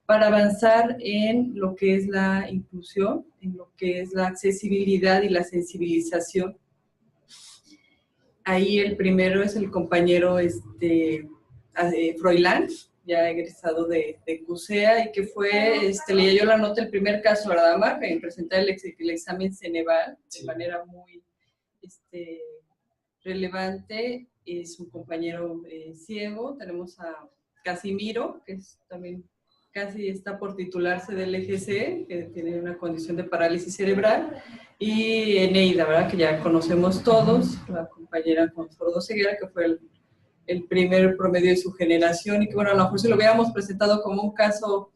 para avanzar en lo que es la inclusión, en lo que es la accesibilidad y la sensibilización. Ahí el primero es el compañero Froilán, ya egresado de CUSEA, y que fue, leía yo la nota, el primer caso, ¿verdad, Mar? En presentar el examen Ceneval de manera muy relevante. Es un compañero ciego. Tenemos a Casimiro, que es también casi está por titularse del EGC, que tiene una condición de parálisis cerebral, y Eneida, ¿verdad? Que ya conocemos todos, la compañera con sordoceguera, que fue el primer promedio de su generación, y que, bueno, a lo mejor si lo hubiéramos presentado como un caso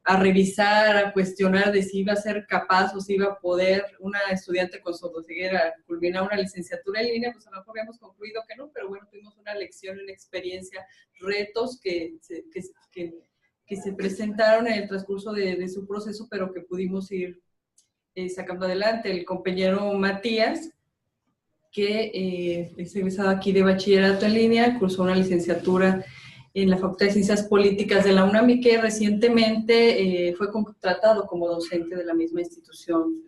a revisar, a cuestionar de si iba a ser capaz o si iba a poder una estudiante con sordoceguera culminar una licenciatura en línea, pues a lo mejor habíamos concluido que no, pero bueno, tuvimos una lección, una experiencia, retos que se presentaron en el transcurso de su proceso, pero que pudimos ir sacando adelante. El compañero Matías, que es egresado aquí de bachillerato en línea, cursó una licenciatura en la Facultad de Ciencias Políticas de la UNAM y que recientemente fue contratado como docente de la misma institución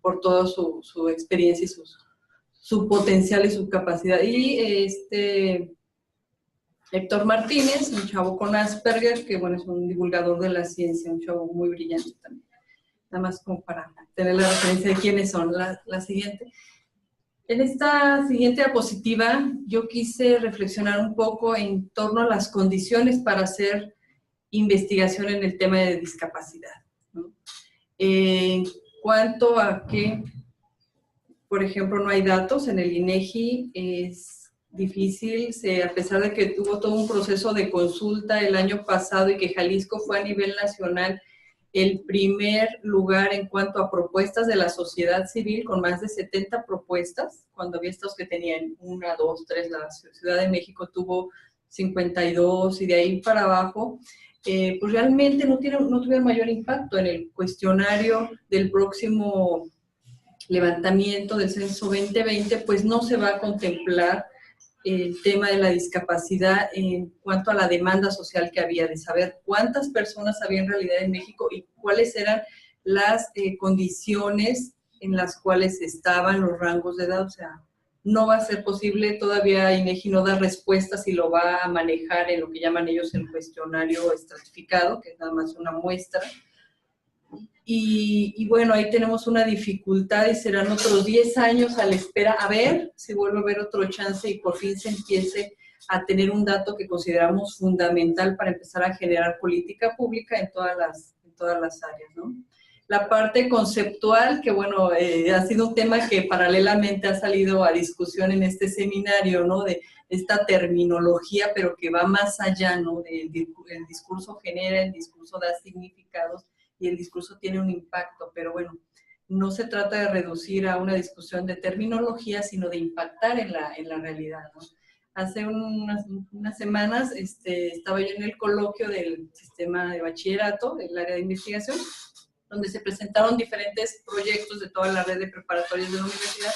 por toda su experiencia y su potencial y su capacidad. Y Héctor Martínez, un chavo con Asperger, que, bueno, es un divulgador de la ciencia, un chavo muy brillante también. Nada más como para tener la referencia de quiénes son. La siguiente. En esta siguiente diapositiva, yo quise reflexionar un poco en torno a las condiciones para hacer investigación en el tema de discapacidad, ¿no? En cuanto a que, por ejemplo, no hay datos en el INEGI, es difícil, a pesar de que tuvo todo un proceso de consulta el año pasado y que Jalisco fue a nivel nacional el primer lugar en cuanto a propuestas de la sociedad civil, con más de 70 propuestas, cuando había estados que tenían 1, 2, 3, la Ciudad de México tuvo 52 y de ahí para abajo, pues realmente no tuvieron mayor impacto. En el cuestionario del próximo levantamiento del censo 2020, pues no se va a contemplar el tema de la discapacidad en cuanto a la demanda social que había, de saber cuántas personas había en realidad en México y cuáles eran las condiciones en las cuales estaban los rangos de edad. O sea, no va a ser posible, todavía INEGI no da respuestas y lo va a manejar en lo que llaman ellos el cuestionario estratificado, que es nada más una muestra. Y bueno, ahí tenemos una dificultad y serán otros 10 años a la espera, a ver si vuelve a haber otro chance y por fin se empiece a tener un dato que consideramos fundamental para empezar a generar política pública en todas las áreas, ¿no? La parte conceptual, que bueno, ha sido un tema que paralelamente ha salido a discusión en este seminario, ¿no? De esta terminología, pero que va más allá, ¿no? El discurso genera, el discurso da significados, y el discurso tiene un impacto, pero bueno, no se trata de reducir a una discusión de terminología, sino de impactar en la realidad, ¿no? Hace unas semanas estaba yo en el coloquio del sistema de bachillerato, del área de investigación, donde se presentaron diferentes proyectos de toda la red de preparatorias de la universidad,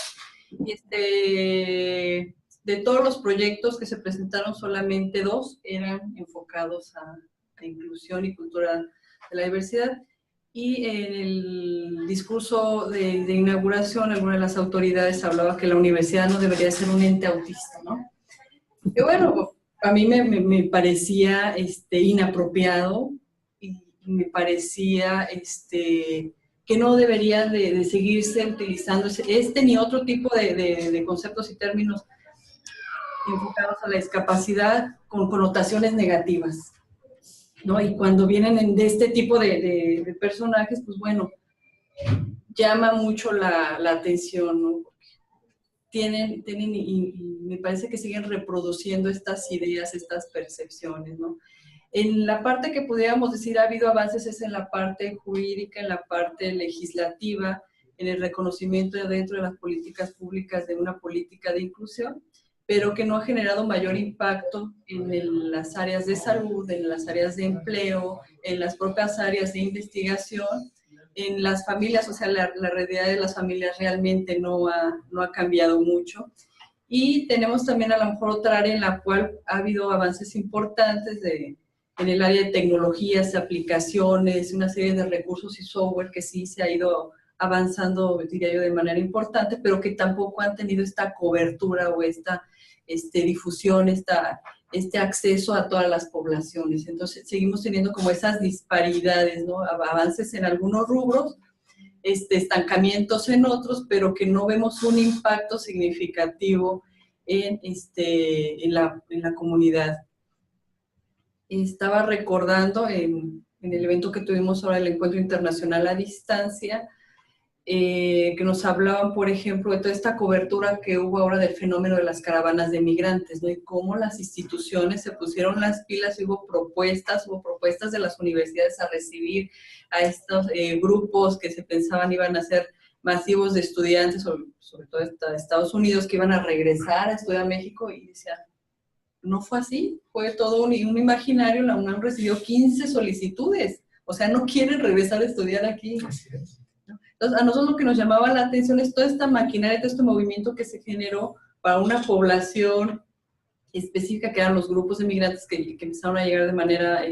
y de todos los proyectos que se presentaron, solamente 2 eran enfocados a inclusión y cultura de la diversidad. Y en el discurso de inauguración, alguna de las autoridades hablaba que la universidad no debería ser un ente autista, ¿no? Que bueno, a mí me parecía inapropiado y me parecía que no debería de seguirse utilizando ni otro tipo de conceptos y términos enfocados a la discapacidad con connotaciones negativas, ¿no? Y cuando vienen de este tipo de personajes, pues bueno, llama mucho la atención, ¿no? Tienen y me parece que siguen reproduciendo estas ideas, estas percepciones, ¿no? En la parte que pudiéramos decir ha habido avances es en la parte jurídica, en la parte legislativa, en el reconocimiento dentro de las políticas públicas de una política de inclusión, pero que no ha generado mayor impacto en las áreas de salud, en las áreas de empleo, en las propias áreas de investigación, en las familias, o sea, la realidad de las familias realmente no ha cambiado mucho. Y tenemos también a lo mejor otra área en la cual ha habido avances importantes en el área de tecnologías, aplicaciones, una serie de recursos y software que sí se ha ido avanzando, diría yo, de manera importante, pero que tampoco han tenido esta cobertura o esta difusión, este acceso a todas las poblaciones. Entonces, seguimos teniendo como esas disparidades, ¿no? Avances en algunos rubros, estancamientos en otros, pero que no vemos un impacto significativo en la comunidad. Estaba recordando en el evento que tuvimos ahora, el Encuentro Internacional a Distancia, que nos hablaban, por ejemplo, de toda esta cobertura que hubo ahora del fenómeno de las caravanas de migrantes, ¿no? Y cómo las instituciones se pusieron las pilas y hubo propuestas de las universidades a recibir a estos grupos que se pensaban iban a ser masivos de estudiantes, sobre todo de Estados Unidos, que iban a regresar a estudiar a México, y decían, no fue así, fue todo un imaginario. La UNAM recibió 15 solicitudes, o sea, no quieren regresar a estudiar aquí. Entonces, a nosotros lo que nos llamaba la atención es toda esta maquinaria, todo este movimiento que se generó para una población específica, que eran los grupos de migrantes que empezaron a llegar de manera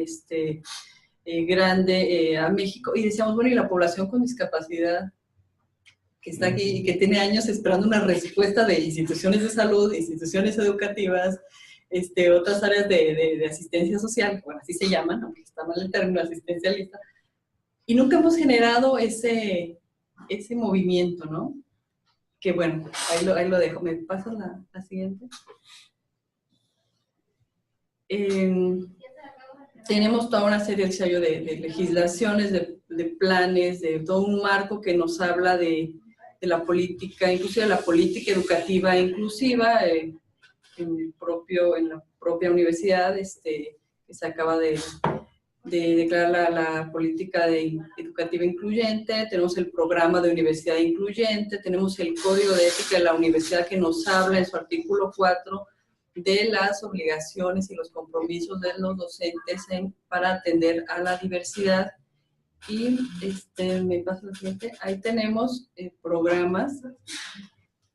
grande a México, y decíamos, bueno, y la población con discapacidad que está aquí y que tiene años esperando una respuesta de instituciones de salud, instituciones educativas, otras áreas de asistencia social, bueno, así se llaman, aunque está mal el término asistencialista, y nunca hemos generado ese movimiento, ¿no? Que bueno, ahí lo dejo. ¿Me pasas la siguiente? Tenemos toda una serie de legislaciones, de planes, de todo un marco que nos habla de la política, inclusive de la política educativa inclusiva, en la propia universidad, que se acaba de declarar la política educativa incluyente. Tenemos el programa de universidad incluyente, tenemos el código de ética de la universidad que nos habla en su artículo 4 de las obligaciones y los compromisos de los docentes para atender a la diversidad. Y me paso al siguiente. Ahí tenemos programas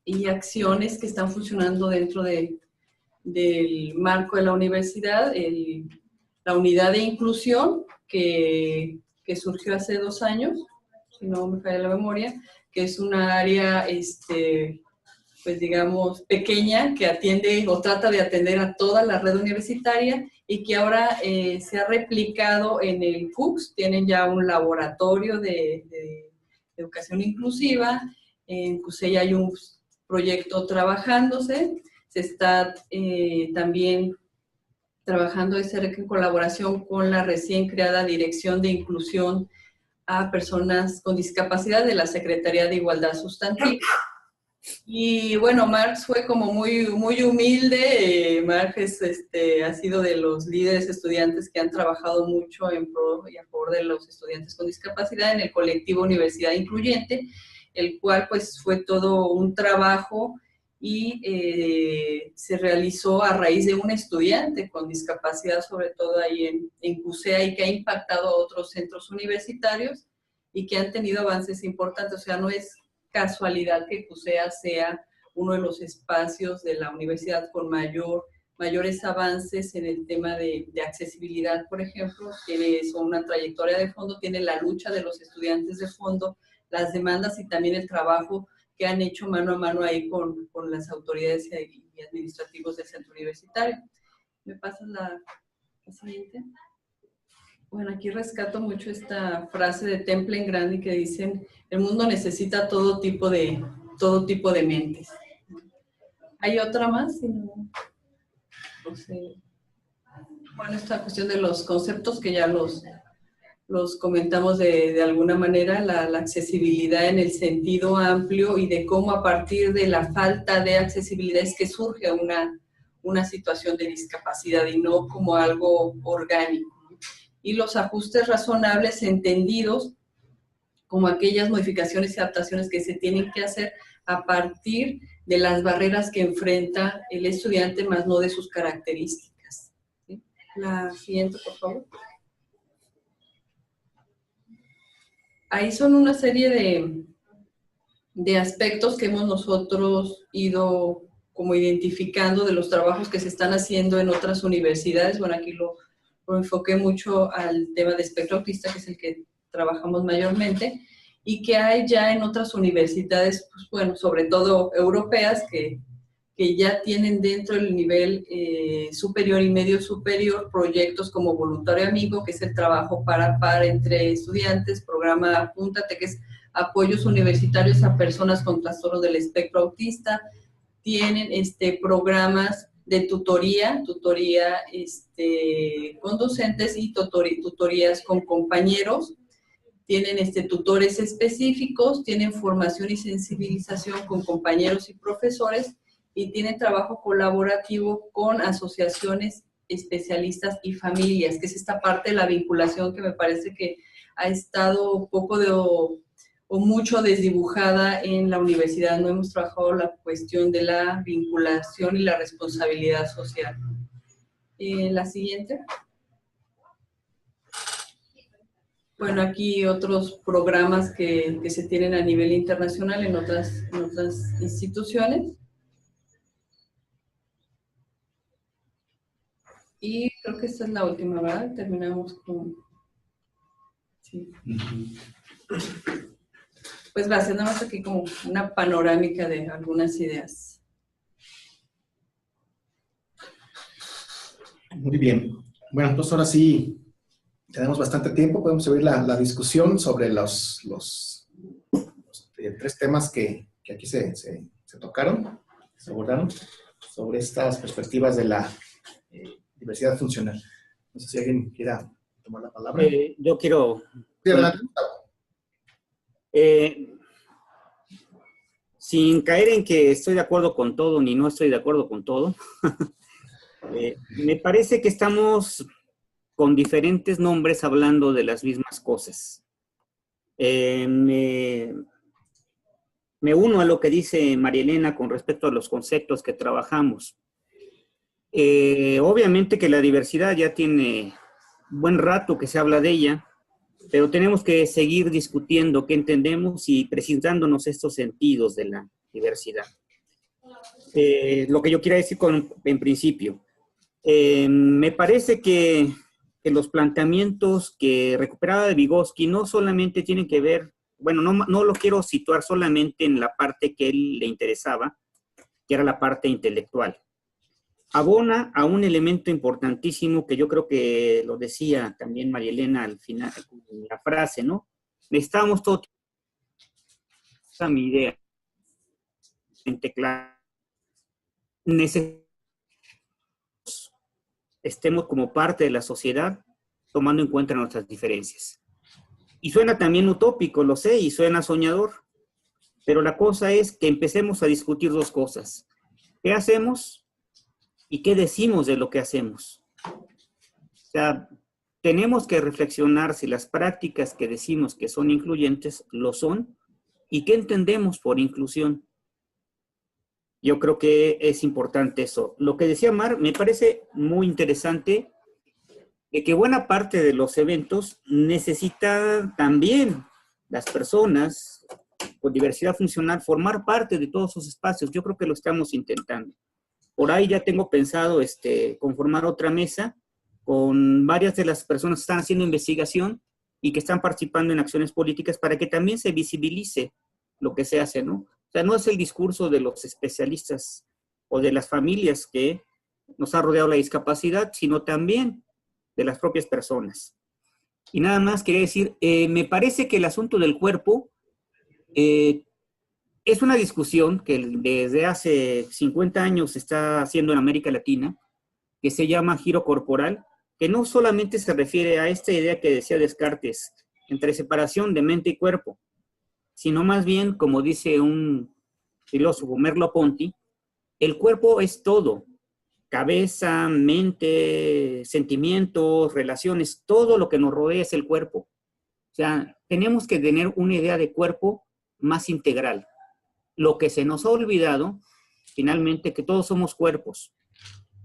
y acciones que están funcionando dentro del marco de la universidad. La unidad de inclusión que surgió hace 2 años, si no me falla la memoria, que es una área, pues digamos, pequeña, que atiende o trata de atender a toda la red universitaria, y que ahora se ha replicado en el FUCS. Tienen ya un laboratorio de educación inclusiva. En CUSEI hay un proyecto trabajándose. Se está también trabajando en colaboración con la recién creada Dirección de Inclusión a Personas con Discapacidad de la Secretaría de Igualdad Sustantiva. Y bueno, Marx fue como muy, muy humilde. Marx ha sido de los líderes estudiantes que han trabajado mucho en pro y a favor de los estudiantes con discapacidad en el colectivo Universidad Incluyente, el cual pues fue todo un trabajo y se realizó a raíz de un estudiante con discapacidad, sobre todo ahí en CUSEA, y que ha impactado a otros centros universitarios y que han tenido avances importantes. O sea, no es casualidad que CUSEA sea uno de los espacios de la universidad con mayor mayores avances en el tema de accesibilidad, por ejemplo, tiene eso, una trayectoria de fondo, tiene la lucha de los estudiantes de fondo, las demandas y también el trabajo que han hecho mano a mano ahí con las autoridades y administrativos del centro universitario. ¿Me pasas la siguiente? Bueno, aquí rescato mucho esta frase de Temple and Grandi que dicen, el mundo necesita todo tipo de mentes. ¿Hay otra más? No sé. Bueno, esta cuestión de los conceptos que ya los comentamos de alguna manera, la accesibilidad en el sentido amplio y de cómo a partir de la falta de accesibilidad es que surge una situación de discapacidad y no como algo orgánico. Y los ajustes razonables entendidos como aquellas modificaciones y adaptaciones que se tienen que hacer a partir de las barreras que enfrenta el estudiante, más no de sus características. ¿Sí? La siguiente, por favor. Ahí son una serie de aspectos que hemos nosotros ido como identificando de los trabajos que se están haciendo en otras universidades. Bueno, aquí lo enfoqué mucho al tema de espectro autista, que es el que trabajamos mayormente, y que hay ya en otras universidades, pues bueno, sobre todo europeas, que ya tienen dentro del nivel superior y medio superior proyectos como Voluntario Amigo, que es el trabajo par a par entre estudiantes, programa Apúntate, que es apoyos universitarios a personas con trastorno del espectro autista, tienen programas de tutoría con docentes y tutorías con compañeros, tienen tutores específicos, tienen formación y sensibilización con compañeros y profesores, y tienen trabajo colaborativo con asociaciones, especialistas y familias, que es esta parte de la vinculación que me parece que ha estado poco o mucho desdibujada en la universidad. No hemos trabajado la cuestión de la vinculación y la responsabilidad social. La siguiente. Bueno, aquí otros programas que se tienen a nivel internacional en otras instituciones. Y creo que esta es la última, ¿verdad? Terminamos con... Sí. Pues gracias, nada más aquí como una panorámica de algunas ideas. Muy bien. Bueno, entonces ahora sí tenemos bastante tiempo, podemos abrir la discusión sobre los 3 temas que aquí se tocaron, se abordaron, sobre estas perspectivas de la diversidad funcional. No sé si alguien quiera tomar la palabra. Yo quiero... Sí, adelante. Sin caer en que estoy de acuerdo con todo ni no estoy de acuerdo con todo, me parece que estamos con diferentes nombres hablando de las mismas cosas. Me uno a lo que dice María Elena con respecto a los conceptos que trabajamos. Obviamente que la diversidad ya tiene buen rato que se habla de ella, pero tenemos que seguir discutiendo qué entendemos y precisándonos estos sentidos de la diversidad. Lo que yo quiero decir en principio, me parece que los planteamientos que recuperaba de Vygotsky no solamente tienen que ver, bueno, no lo quiero situar solamente en la parte que él le interesaba, que era la parte intelectual. Abona a un elemento importantísimo que yo creo que lo decía también María Elena al final, en la frase, ¿no? Necesitamos todo. Esa es mi idea. Claro. Estemos como parte de la sociedad, tomando en cuenta nuestras diferencias. Y suena también utópico, lo sé, y suena soñador, pero la cosa es que empecemos a discutir 2 cosas. ¿Qué hacemos? ¿Y qué decimos de lo que hacemos? O sea, tenemos que reflexionar si las prácticas que decimos que son incluyentes lo son, y qué entendemos por inclusión. Yo creo que es importante eso. Lo que decía Mar me parece muy interesante, de que buena parte de los eventos necesitan también las personas con diversidad funcional formar parte de todos esos espacios. Yo creo que lo estamos intentando. Por ahí ya tengo pensado conformar otra mesa con varias de las personas que están haciendo investigación y que están participando en acciones políticas para que también se visibilice lo que se hace, ¿no? O sea, no es el discurso de los especialistas o de las familias que nos ha rodeado la discapacidad, sino también de las propias personas. Y nada más quería decir, me parece que el asunto del cuerpo es una discusión que desde hace 50 años se está haciendo en América Latina, que se llama giro corporal, que no solamente se refiere a esta idea que decía Descartes, entre separación de mente y cuerpo, sino más bien, como dice un filósofo, Merleau-Ponty, el cuerpo es todo, cabeza, mente, sentimientos, relaciones, todo lo que nos rodea es el cuerpo. O sea, tenemos que tener una idea de cuerpo más integral. Lo que se nos ha olvidado, finalmente, que todos somos cuerpos.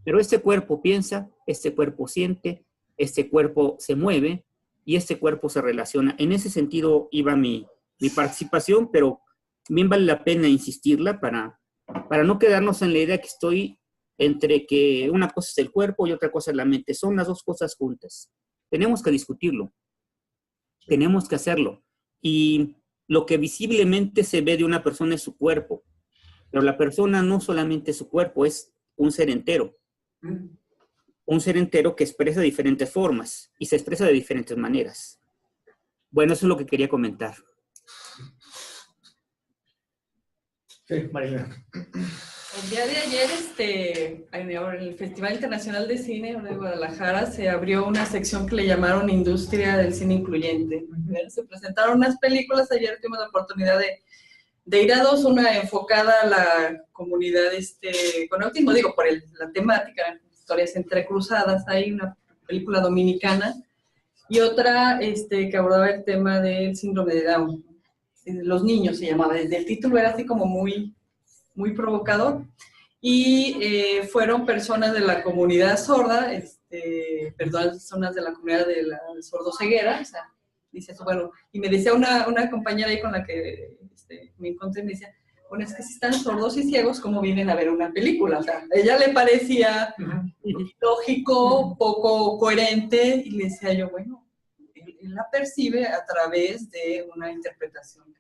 Pero este cuerpo piensa, este cuerpo siente, este cuerpo se mueve y este cuerpo se relaciona. En ese sentido iba mi participación, pero bien vale la pena insistirla para no quedarnos en la idea que estoy entre que una cosa es el cuerpo y otra cosa es la mente. Son las dos cosas juntas. Tenemos que discutirlo. Tenemos que hacerlo. Y lo que visiblemente se ve de una persona es su cuerpo. Pero la persona no solamente es su cuerpo, es un ser entero. Un ser entero que expresa de diferentes formas y se expresa de diferentes maneras. Bueno, eso es lo que quería comentar. Sí, Marilena. El día de ayer, en el Festival Internacional de Cine de Guadalajara, se abrió una sección que le llamaron Industria del Cine Incluyente. Se presentaron unas películas, ayer tuvimos la oportunidad de ir a dos, una enfocada a la comunidad con autismo, digo, por la temática, historias entrecruzadas, hay una película dominicana, y otra que abordaba el tema del síndrome de Down. Los niños se llamaba, desde el título era así como muy provocador, y fueron personas de la comunidad sorda, personas de la comunidad de la sordoceguera, o sea, dice eso, bueno, y me decía una compañera ahí con la que me encontré, me decía, bueno, es que si están sordos y ciegos, ¿cómo vienen a ver una película? O sea, a ella le parecía lógico, poco coherente, y le decía yo, bueno, él la percibe a través de una interpretación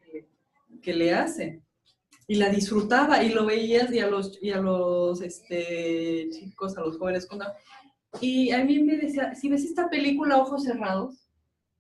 que le hace. Y la disfrutaba, y lo veías, y a los chicos, a los jóvenes, y a mí me decía, si ves esta película a ojos cerrados,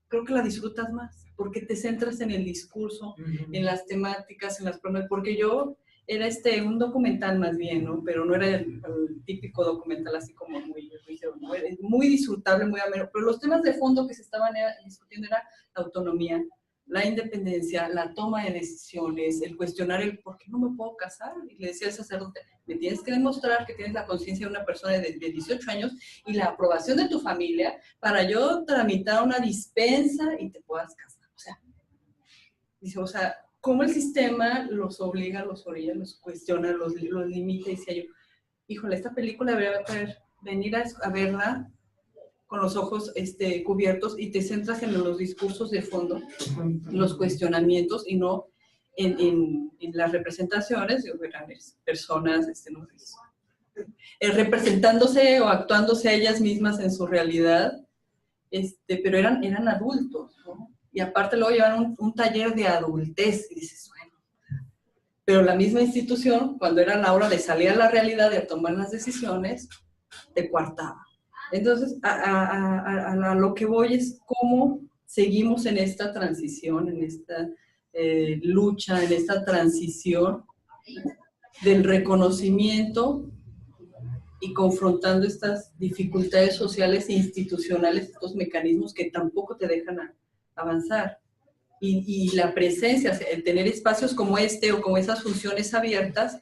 creo que la disfrutas más, porque te centras en el discurso, en las temáticas, en las problemas, porque yo era un documental más bien, ¿no? Pero no era el típico documental así como muy disfrutable, muy ameno, pero los temas de fondo que se estaban discutiendo era la autonomía, la independencia, la toma de decisiones, el cuestionar el por qué no me puedo casar. Y le decía al sacerdote, me tienes que demostrar que tienes la conciencia de una persona de 18 años y la aprobación de tu familia para yo tramitar una dispensa y te puedas casar. O sea, cómo el sistema los obliga, los orilla, los cuestiona, los limita, y decía yo, híjole, esta película debería venir a verla con los ojos cubiertos, y te centras en los discursos de fondo, los cuestionamientos, y no en las representaciones de grandes personas representándose o actuándose a ellas mismas en su realidad, pero eran adultos, ¿no? Y aparte luego llevaron un taller de adultez, y dices, bueno, pero la misma institución, cuando era la hora de salir a la realidad y a tomar las decisiones, te coartaba. Entonces, a lo que voy es cómo seguimos en esta transición, en esta lucha, en esta transición del reconocimiento y confrontando estas dificultades sociales e institucionales, estos mecanismos que tampoco te dejan avanzar. Y la presencia, el tener espacios como o como esas funciones abiertas,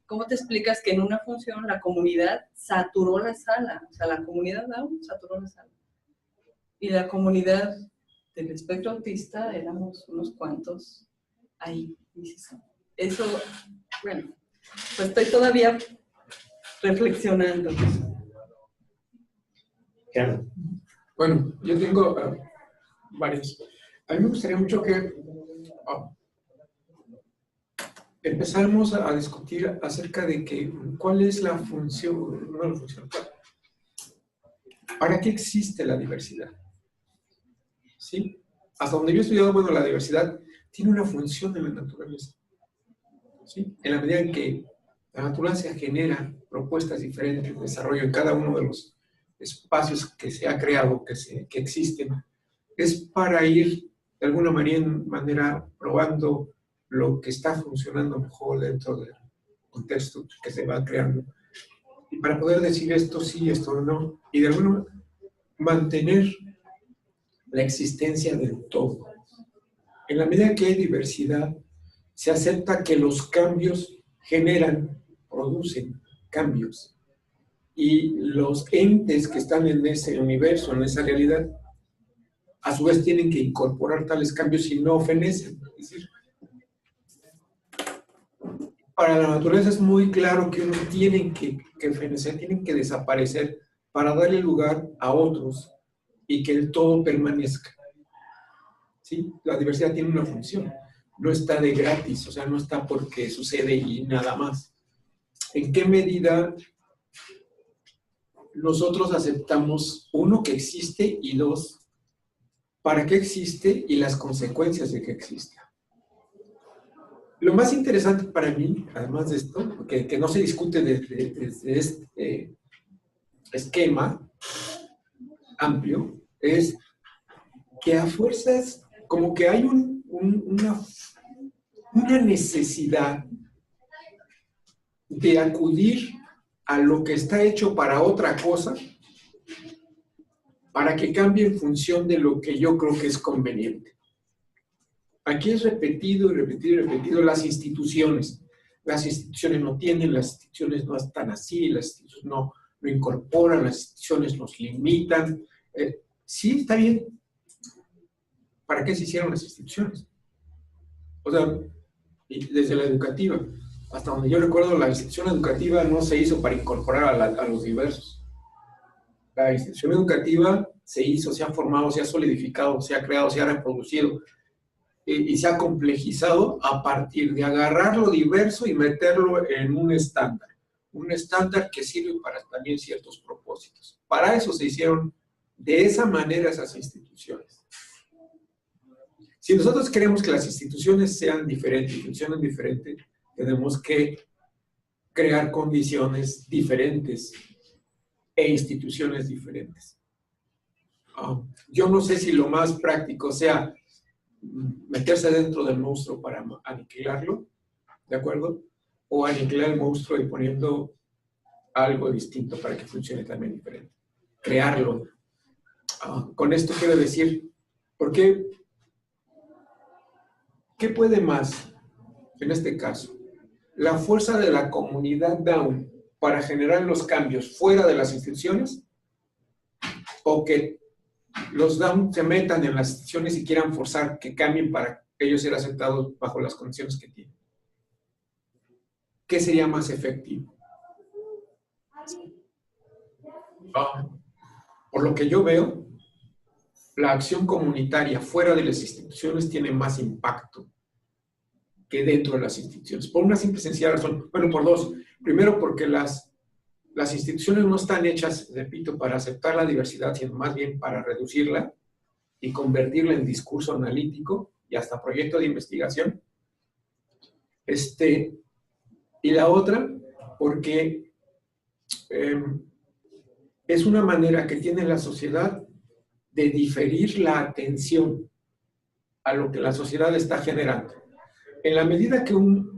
¿cómo te explicas que en una función la comunidad saturó la sala? O sea, la comunidad Down saturó la sala. Y la comunidad del espectro autista éramos unos cuantos ahí. Eso, bueno, pues estoy todavía reflexionando. Claro. Bueno, yo tengo varios. A mí me gustaría mucho que empezamos a discutir acerca de que cuál es la función, no la función, ¿para qué existe la diversidad? ¿Sí? Hasta donde yo he estudiado, bueno, la diversidad tiene una función en la naturaleza. ¿Sí? En la medida en que la naturaleza genera propuestas diferentes de desarrollo en cada uno de los espacios que se ha creado, que existen, es para ir de alguna manera probando lo que está funcionando mejor dentro del contexto que se va creando. Y para poder decir esto sí, esto no, y de alguna manera mantener la existencia del todo. En la medida que hay diversidad, se acepta que los cambios producen cambios. Y los entes que están en ese universo, en esa realidad, a su vez tienen que incorporar tales cambios y no fenecen. Es decir, para la naturaleza es muy claro que unos tienen que fenecer, tienen que desaparecer para darle lugar a otros y que el todo permanezca. ¿Sí? La diversidad tiene una función, no está de gratis, o sea, no está porque sucede y nada más. ¿En qué medida nosotros aceptamos, uno, que existe, y dos, para qué existe y las consecuencias de que exista? Lo más interesante para mí, además de esto, que no se discute desde este esquema amplio, es que a fuerzas, como que hay una necesidad de acudir a lo que está hecho para otra cosa, para que cambie en función de lo que yo creo que es conveniente. Aquí es repetido y repetido y repetido las instituciones. Las instituciones no tienen, las instituciones no están así, las instituciones no incorporan, las instituciones nos limitan. Sí, está bien. ¿Para qué se hicieron las instituciones? O sea, desde la educativa, hasta donde yo recuerdo, la institución educativa no se hizo para incorporar a los diversos. La institución educativa se hizo, se ha formado, se ha solidificado, se ha creado, se ha reproducido y se ha complejizado a partir de agarrar lo diverso y meterlo en un estándar que sirve para también ciertos propósitos. Para eso se hicieron de esa manera esas instituciones. Si nosotros queremos que las instituciones sean diferentes y funcionen diferente, tenemos que crear condiciones diferentes e instituciones diferentes. Yo no sé si lo más práctico sea meterse dentro del monstruo para aniquilarlo, ¿de acuerdo? O aniquilar el monstruo y poniendo algo distinto para que funcione también diferente. Crearlo. Con esto quiero decir, ¿qué puede más, en este caso? ¿La fuerza de la comunidad Down para generar los cambios fuera de las instituciones? ¿O que los Down se metan en las instituciones y quieran forzar que cambien para ellos ser aceptados bajo las condiciones que tienen? ¿Qué sería más efectivo? Por lo que yo veo, la acción comunitaria fuera de las instituciones tiene más impacto que dentro de las instituciones. Por una simple y sencilla razón. Bueno, por dos. Primero, porque las instituciones no están hechas, repito, para aceptar la diversidad, sino más bien para reducirla y convertirla en discurso analítico y hasta proyecto de investigación. Y la otra, porque es una manera que tiene la sociedad de diferir la atención a lo que la sociedad está generando. En la medida que un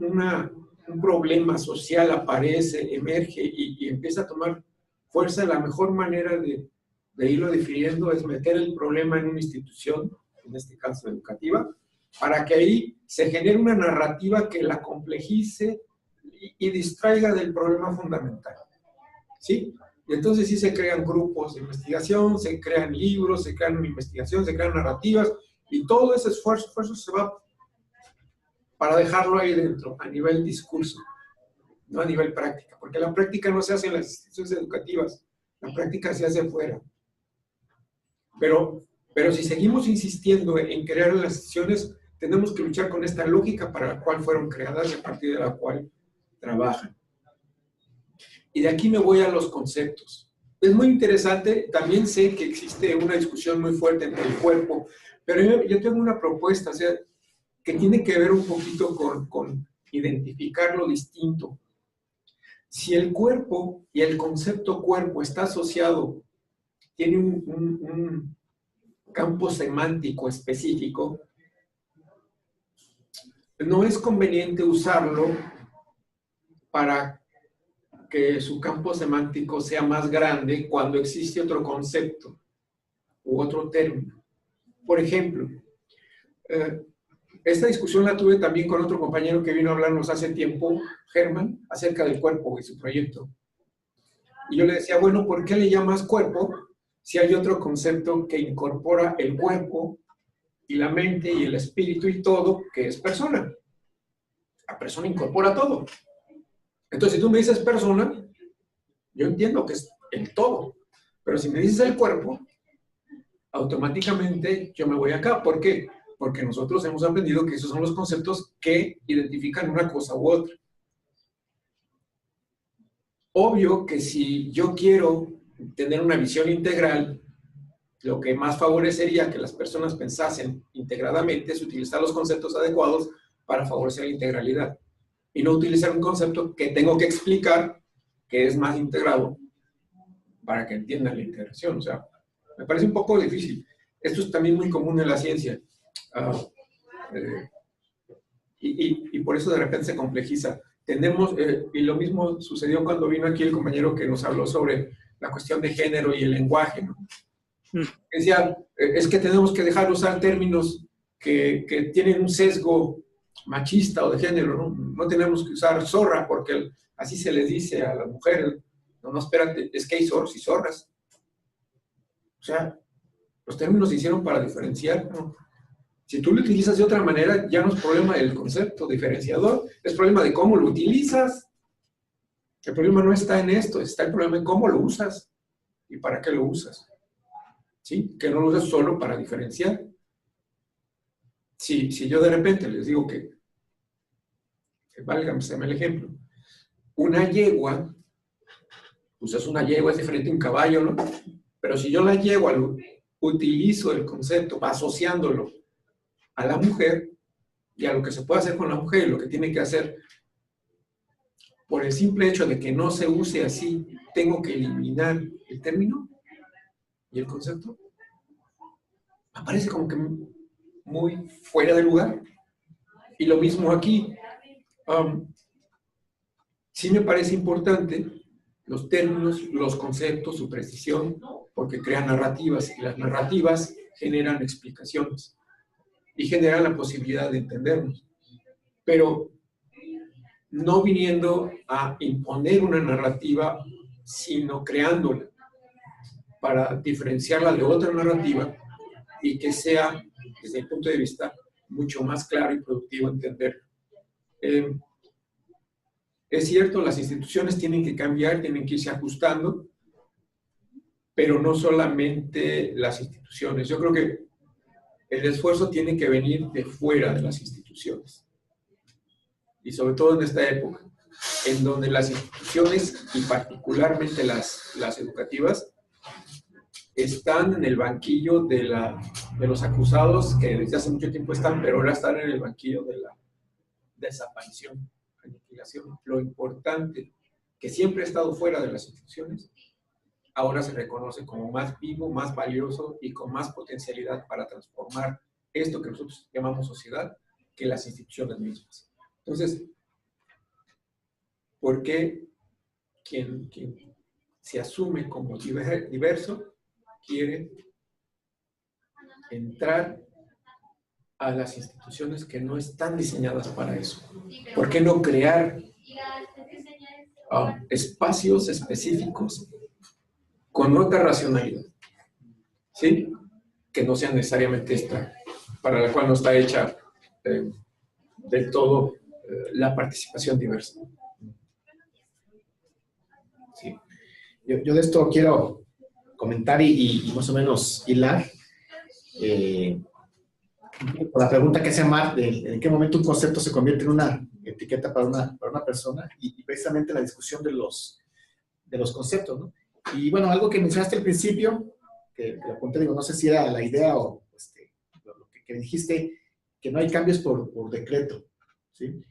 problema social aparece, emerge y empieza a tomar fuerza, la mejor manera de irlo definiendo es meter el problema en una institución, en este caso educativa, para que ahí se genere una narrativa que la complejice y distraiga del problema fundamental. ¿Sí? Y entonces sí se crean grupos de investigación, se crean libros, se crean investigación, se crean narrativas, y todo ese esfuerzo se va para dejarlo ahí dentro, a nivel discurso, no a nivel práctica, porque la práctica no se hace en las instituciones educativas, la práctica se hace fuera. Pero si seguimos insistiendo en crear las instituciones, tenemos que luchar con esta lógica para la cual fueron creadas y a partir de la cual trabajan. Y de aquí me voy a los conceptos. Es muy interesante, también sé que existe una discusión muy fuerte entre el cuerpo, pero yo tengo una propuesta, o sea, que tiene que ver un poquito con identificar lo distinto. Si el cuerpo y el concepto cuerpo está asociado, tiene un campo semántico específico, no es conveniente usarlo para que su campo semántico sea más grande cuando existe otro concepto u otro término. Por ejemplo, esta discusión la tuve también con otro compañero que vino a hablarnos hace tiempo, Germán, acerca del cuerpo y su proyecto. Y yo le decía, bueno, ¿por qué le llamas cuerpo si hay otro concepto que incorpora el cuerpo y la mente y el espíritu y todo, que es persona? La persona incorpora todo. Entonces, si tú me dices persona, yo entiendo que es el todo. Pero si me dices el cuerpo, automáticamente yo me voy acá. ¿Por qué? Porque nosotros hemos aprendido que esos son los conceptos que identifican una cosa u otra. Obvio que si yo quiero tener una visión integral, lo que más favorecería que las personas pensasen integradamente es utilizar los conceptos adecuados para favorecer la integralidad. Y no utilizar un concepto que tengo que explicar que es más integrado para que entiendan la integración. O sea, me parece un poco difícil. Esto es también muy común en la ciencia. Y por eso de repente se complejiza. Tenemos, y lo mismo sucedió cuando vino aquí el compañero que nos habló sobre la cuestión de género y el lenguaje, ¿no? Decía, es que tenemos que dejar de usar términos que tienen un sesgo machista o de género, ¿no? No tenemos que usar zorra porque así se les dice a las mujeres. No, espérate, es que hay zorros y zorras. O sea, los términos se hicieron para diferenciar, ¿no? Si tú lo utilizas de otra manera, ya no es problema del concepto diferenciador, es problema de cómo lo utilizas. El problema no está en esto, está el problema en cómo lo usas y para qué lo usas. ¿Sí? Que no lo usas solo para diferenciar. Si yo de repente les digo que válgame el ejemplo, una yegua, usas una yegua, es diferente a un caballo, ¿no? Pero si yo la yegua utilizo el concepto, asociándolo a la mujer y a lo que se puede hacer con la mujer y lo que tiene que hacer, por el simple hecho de que no se use así, tengo que eliminar el término y el concepto. Me parece como que muy fuera de lugar. Y lo mismo aquí. Sí me parece importante los términos, los conceptos, su precisión, porque crean narrativas y las narrativas generan explicaciones y generan la posibilidad de entendernos. Pero no viniendo a imponer una narrativa, sino creándola para diferenciarla de otra narrativa y que sea, desde el punto de vista, mucho más claro y productivo entender. Es cierto, las instituciones tienen que cambiar, tienen que irse ajustando, pero no solamente las instituciones. Yo creo que el esfuerzo tiene que venir de fuera de las instituciones. Y sobre todo en esta época, en donde las instituciones, y particularmente las educativas, están en el banquillo de los acusados, que desde hace mucho tiempo están, pero ahora están en el banquillo de la desaparición, aniquilación. Lo importante, que siempre ha estado fuera de las instituciones, ahora se reconoce como más vivo, más valioso y con más potencialidad para transformar esto que nosotros llamamos sociedad, que las instituciones mismas. Entonces, ¿por qué quien se asume como diverso quiere entrar a las instituciones que no están diseñadas para eso? ¿Por qué no crear espacios específicos con otra racionalidad? ¿Sí? Que no sea necesariamente esta, para la cual no está hecha del todo la participación diversa. Sí. Yo de esto quiero comentar y más o menos hilar. La pregunta que hace Mark, de en qué momento un concepto se convierte en una etiqueta para una persona, y precisamente la discusión de los conceptos, ¿no? Y bueno, algo que mencionaste al principio, que lo apunté, digo, no sé si era la idea o lo que dijiste, que no hay cambios por decreto, ¿sí?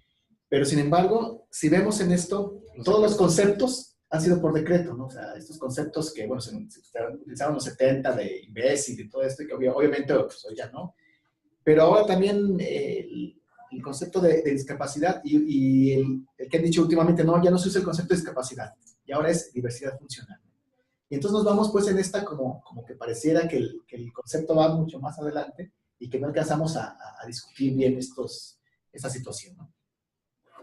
Pero sin embargo, si vemos en esto, todos los conceptos han sido por decreto, ¿no? O sea, estos conceptos que, bueno, se utilizaron en los 70 de imbécil y todo esto, y que obviamente pues, hoy ya no. Pero ahora también el concepto de discapacidad y el que han dicho últimamente, no, ya no se usa el concepto de discapacidad, y ahora es diversidad funcional. Y entonces nos vamos pues en esta como que pareciera que el concepto va mucho más adelante y que no alcanzamos a discutir bien esta situación, ¿no?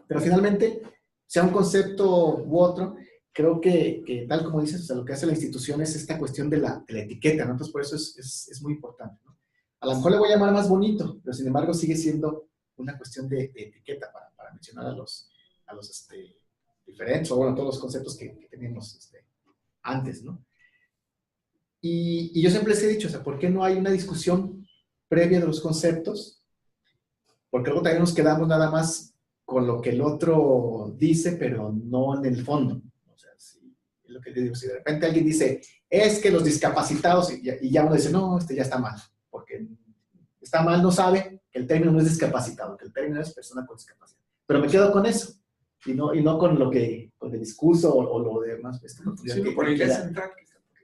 Pero finalmente, sea un concepto u otro, creo que tal como dices, o sea, lo que hace la institución es esta cuestión de la etiqueta, ¿no? Entonces por eso es muy importante, ¿no? A lo mejor le voy a llamar más bonito, pero sin embargo sigue siendo una cuestión de etiqueta para mencionar a los diferentes, o bueno, todos los conceptos que teníamos antes, ¿no? Y yo siempre les he dicho, o sea, ¿por qué no hay una discusión previa de los conceptos? Porque luego también nos quedamos nada más con lo que el otro dice, pero no en el fondo. O sea, es lo que digo, si de repente alguien dice, es que los discapacitados, y ya uno dice, no, ya está mal, porque está mal, no sabe que el término no es discapacitado, que el término es persona con discapacidad. Pero me quedo con eso, y no con con el discurso o lo demás. Sí, por idea central.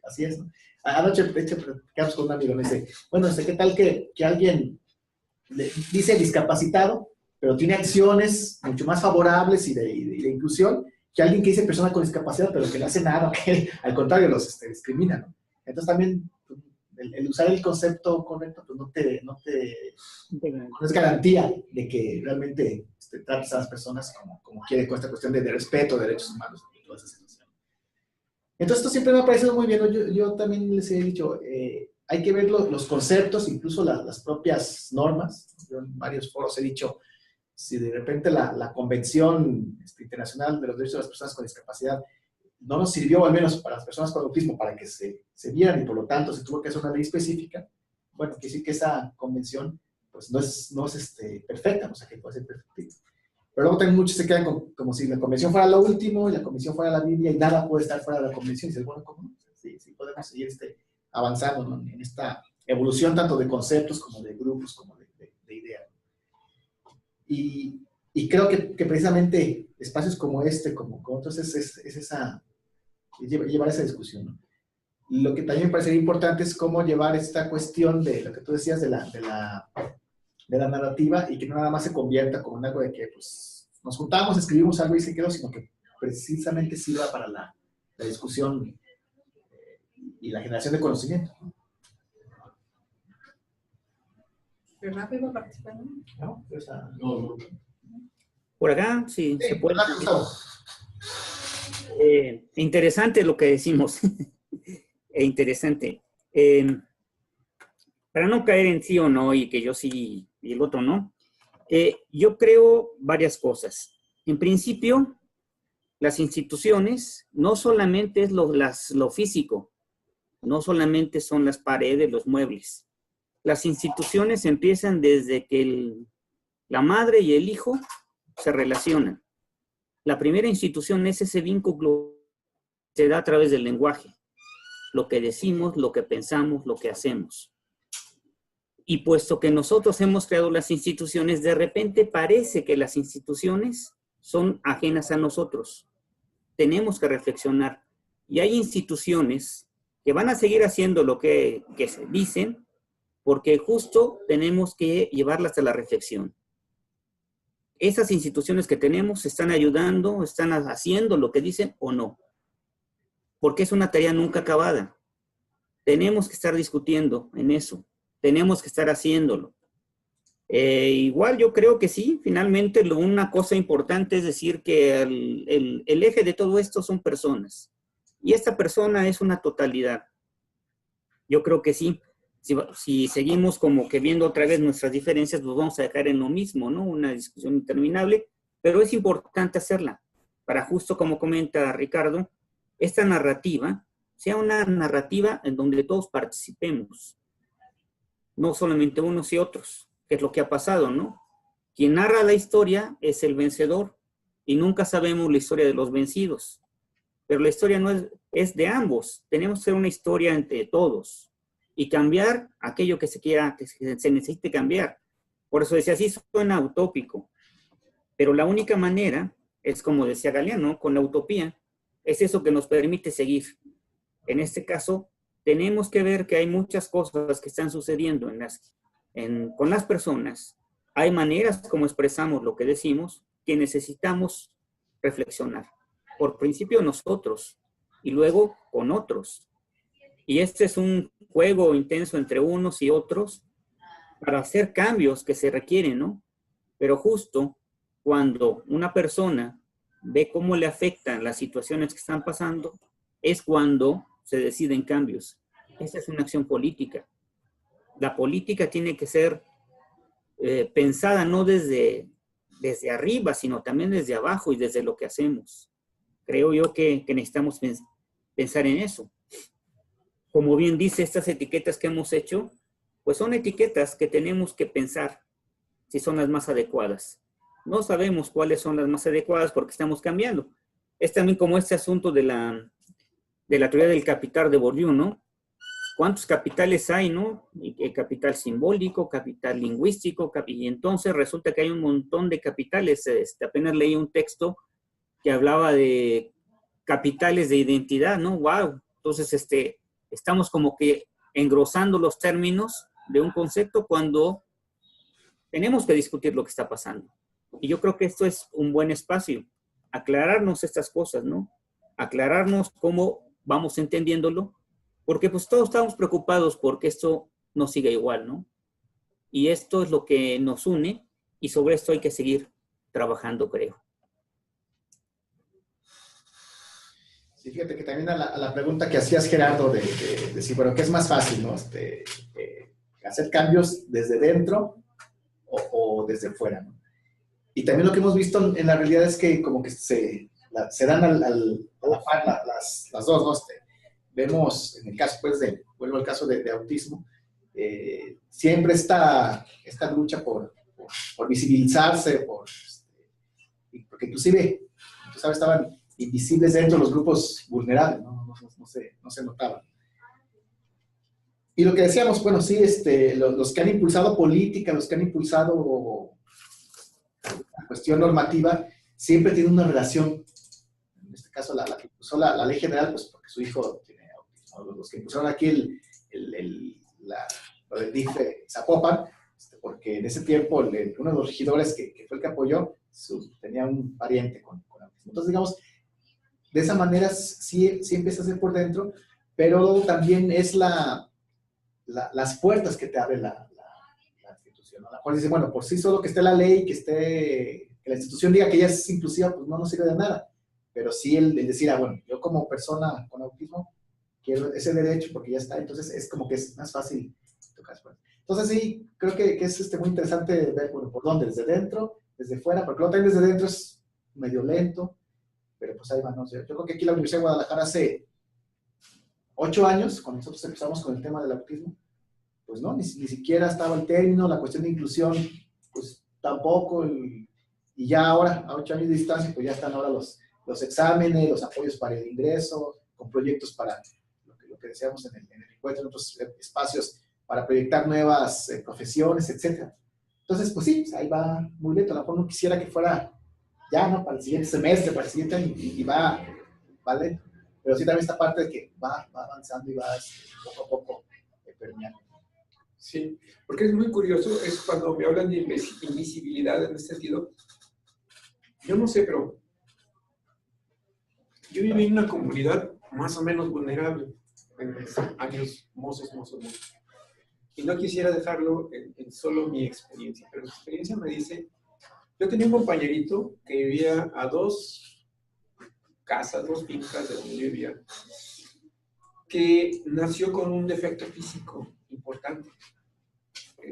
Así es, ¿no? Anoche, de hecho, platicamos con un amigo, me dice, bueno, ¿qué tal que alguien dice discapacitado, pero tiene acciones mucho más favorables y de inclusión, que alguien que dice persona con discapacidad, pero que no hace nada, que al contrario los discrimina, ¿no? Entonces también el usar el concepto correcto pues no es garantía de que realmente trates a las personas como quiere, con esta cuestión de respeto, de derechos humanos y toda esa situación. Entonces esto siempre me ha parecido muy bien, ¿no? Yo también les he dicho, hay que ver los conceptos, incluso las propias normas. Yo en varios foros he dicho, si de repente la Convención Internacional de los Derechos de las Personas con Discapacidad no nos sirvió, al menos para las personas con autismo, para que se vieran, y por lo tanto se tuvo que hacer una ley específica, bueno, quiere decir que esa convención pues no es perfecta, o sea, que puede ser perfectible. Pero luego también muchos se quedan como si la convención fuera lo último, y la convención fuera la Biblia, y nada puede estar fuera de la convención. Y dices, bueno, ¿cómo no? Sí podemos seguir avanzando, ¿no? En esta evolución tanto de conceptos como de grupos, como de ideas. Y creo que precisamente espacios como como otros, es llevar esa discusión, ¿no? Lo que también me parecería importante es cómo llevar esta cuestión de lo que tú decías de la narrativa, y que no nada más se convierta como en algo de que pues, nos juntamos, escribimos algo y se quedó, sino que precisamente sirva para la discusión y la generación de conocimiento. ¿Pero rápido participar? ¿No? No. Por acá, sí, se puede. Gustavo. Interesante lo que decimos. Interesante. Para no caer en sí o no, y que yo sí y el otro no, yo creo varias cosas. En principio, las instituciones no solamente es lo físico, no solamente son las paredes, los muebles. Las instituciones empiezan desde que la madre y el hijo se relacionan. La primera institución es ese vínculo que se da a través del lenguaje. Lo que decimos, lo que pensamos, lo que hacemos. Y puesto que nosotros hemos creado las instituciones, de repente parece que las instituciones son ajenas a nosotros. Tenemos que reflexionar. Y hay instituciones que van a seguir haciendo lo que se dicen, porque justo tenemos que llevarlas a la reflexión. Esas instituciones que tenemos están ayudando, están haciendo lo que dicen o no. Porque es una tarea nunca acabada. Tenemos que estar discutiendo en eso. Tenemos que estar haciéndolo. Igual yo creo que sí, finalmente una cosa importante es decir que el eje de todo esto son personas. Y esta persona es una totalidad. Yo creo que sí. Si seguimos como que viendo otra vez nuestras diferencias, pues vamos a dejar en lo mismo, ¿no? Una discusión interminable, pero es importante hacerla para justo como comenta Ricardo, esta narrativa sea una narrativa en donde todos participemos, no solamente unos y otros, que es lo que ha pasado, ¿no? Quien narra la historia es el vencedor y nunca sabemos la historia de los vencidos. Pero la historia no es de ambos. Tenemos que ser una historia entre todos y cambiar aquello que se necesite cambiar. Por eso decía, sí suena utópico, pero la única manera es, como decía Galeano, con la utopía, es eso que nos permite seguir. En este caso, tenemos que ver que hay muchas cosas que están sucediendo con las personas. Hay maneras como expresamos lo que decimos que necesitamos reflexionar. Por principio nosotros y luego con otros. Y este es un juego intenso entre unos y otros para hacer cambios que se requieren, ¿no? Pero justo cuando una persona ve cómo le afectan las situaciones que están pasando, es cuando se deciden cambios. Esa es una acción política. La política tiene que ser pensada no desde arriba, sino también desde abajo y desde lo que hacemos. Creo yo que necesitamos pensar en eso. Como bien dice, estas etiquetas que hemos hecho, pues son etiquetas que tenemos que pensar si son las más adecuadas. No sabemos cuáles son las más adecuadas porque estamos cambiando. Es también como este asunto de la teoría del capital de Bourdieu, ¿no? ¿Cuántos capitales hay, no? Capital simbólico, capital lingüístico, y entonces resulta que hay un montón de capitales. Apenas leí un texto que hablaba de capitales de identidad, ¿no? ¡Wow! Entonces, estamos como que engrosando los términos de un concepto cuando tenemos que discutir lo que está pasando. Y yo creo que esto es un buen espacio, aclararnos estas cosas, ¿no? Aclararnos cómo vamos entendiéndolo, porque pues todos estamos preocupados porque esto no siga igual, ¿no? Y esto es lo que nos une y sobre esto hay que seguir trabajando, creo. Sí, fíjate que también a la pregunta que hacías, Gerardo, de decir, bueno, ¿qué es más fácil, no? Hacer cambios desde dentro o desde fuera, ¿no? Y también lo que hemos visto en la realidad es que como que se dan a la par las dos, ¿no? Vemos, en el caso, pues, vuelvo al caso de autismo, siempre esta lucha por visibilizarse, porque inclusive, tú sabes, estaban invisibles dentro de los grupos vulnerables, no se notaban. Y lo que decíamos, bueno, sí, los que han impulsado política, los que han impulsado la cuestión normativa, siempre tienen una relación, en este caso la que impulsó la ley general, pues porque su hijo tiene autismo. Los que impulsaron aquí lo del DIF de Zapopan, porque en ese tiempo uno de los regidores que fue el que apoyó, tenía un pariente con autismo. Entonces, digamos, de esa manera sí empieza a ser por dentro, pero también es las puertas que te abre la institución, ¿no? La cual dice, bueno, por sí solo que esté la ley, que la institución diga que ella es inclusiva, pues no sirve de nada. Pero sí el decir, bueno, yo como persona con autismo quiero ese derecho porque ya está, entonces es como que es más fácil tocar puertas. Entonces sí, creo que es muy interesante ver, bueno, por dónde, desde dentro, desde fuera, porque lo también desde dentro es medio lento, pero pues ahí va, no sé. Yo creo que aquí la Universidad de Guadalajara hace 8 años, cuando nosotros empezamos con el tema del autismo, pues no, ni siquiera estaba el término, la cuestión de inclusión, pues tampoco, y ya ahora, a 8 años de distancia, pues ya están ahora los exámenes, los apoyos para el ingreso, con proyectos para lo que decíamos en el encuentro, en otros espacios para proyectar nuevas profesiones, etc. Entonces, pues sí, ahí va muy lento. A lo mejor no quisiera que fuera ya, ¿no? Para el siguiente semestre, para el siguiente año, y va lento. Pero sí también esta parte de que va avanzando y va poco a poco permeando. Sí, porque es muy curioso, es cuando me hablan de invisibilidad en este sentido. Yo no sé, pero yo viví en una comunidad más o menos vulnerable en los años mozos. Y no quisiera dejarlo en solo mi experiencia, pero mi experiencia me dice, yo tenía un compañerito que vivía a 2 casas, 2 fincas de donde yo vivía, que nació con un defecto físico importante.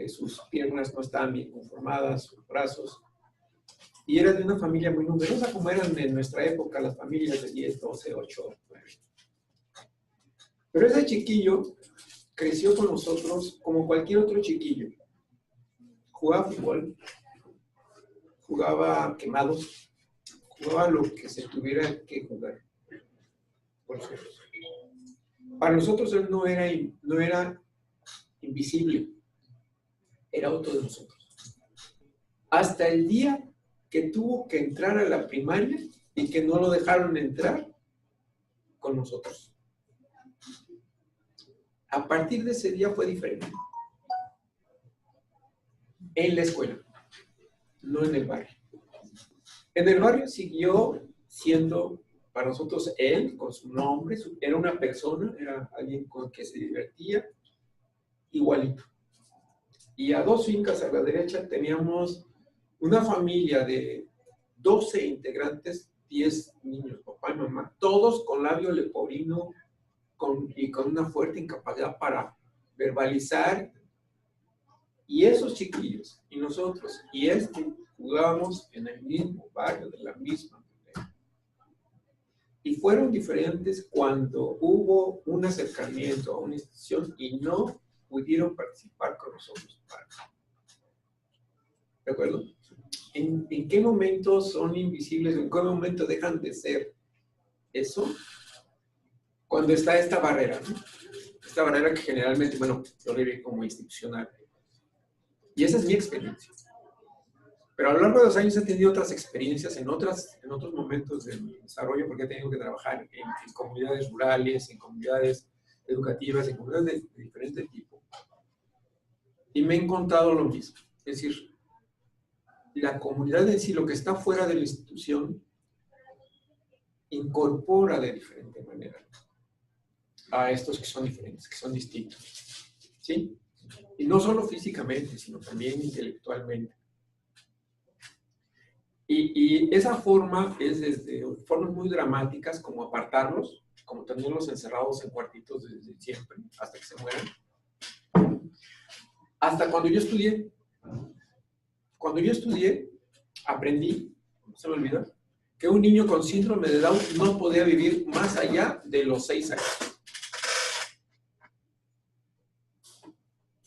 Sus piernas no estaban bien conformadas, sus brazos, y era de una familia muy numerosa, como eran en nuestra época las familias de 10, 12, 8, 9. Pero ese chiquillo creció con nosotros como cualquier otro chiquillo. jugaba fútbol, jugaba quemados, jugaba lo que se tuviera que jugar por nosotros. Para nosotros él no era invisible, era otro de nosotros. Hasta el día que tuvo que entrar a la primaria y que no lo dejaron entrar con nosotros. A partir de ese día fue diferente. En la escuela, no en el barrio. En el barrio siguió siendo para nosotros él, con su nombre, era una persona, era alguien con el que se divertía, igualito. Y a 2 fincas a la derecha teníamos una familia de 12 integrantes, 10 niños, papá y mamá, todos con labio leporino y con una fuerte incapacidad para verbalizar. Y esos chiquillos, y nosotros, y jugábamos en el mismo barrio, de la misma manera. Y fueron diferentes cuando hubo un acercamiento a una institución y no pudieron participar con nosotros. ¿De acuerdo? ¿En qué momento son invisibles? ¿En qué momento dejan de ser eso? Cuando está esta barrera, ¿no? Esta barrera que generalmente, bueno, yo lo vi como institucional. Y esa es mi experiencia. Pero a lo largo de los años he tenido otras experiencias en otros momentos de mi desarrollo, porque he tenido que trabajar en comunidades rurales, en comunidades educativas, en comunidades de diferente tipo. Y me he encontrado lo mismo. Es decir, la comunidad en sí, lo que está fuera de la institución, incorpora de diferente manera a estos que son diferentes, que son distintos. ¿Sí? Y no solo físicamente, sino también intelectualmente. Y esa forma es desde formas muy dramáticas, como apartarlos, como tenerlos encerrados en cuartitos desde siempre, hasta que se mueran. Hasta cuando yo estudié. Cuando yo estudié, aprendí, no se me olvida, que un niño con síndrome de Down no podía vivir más allá de los 6 años.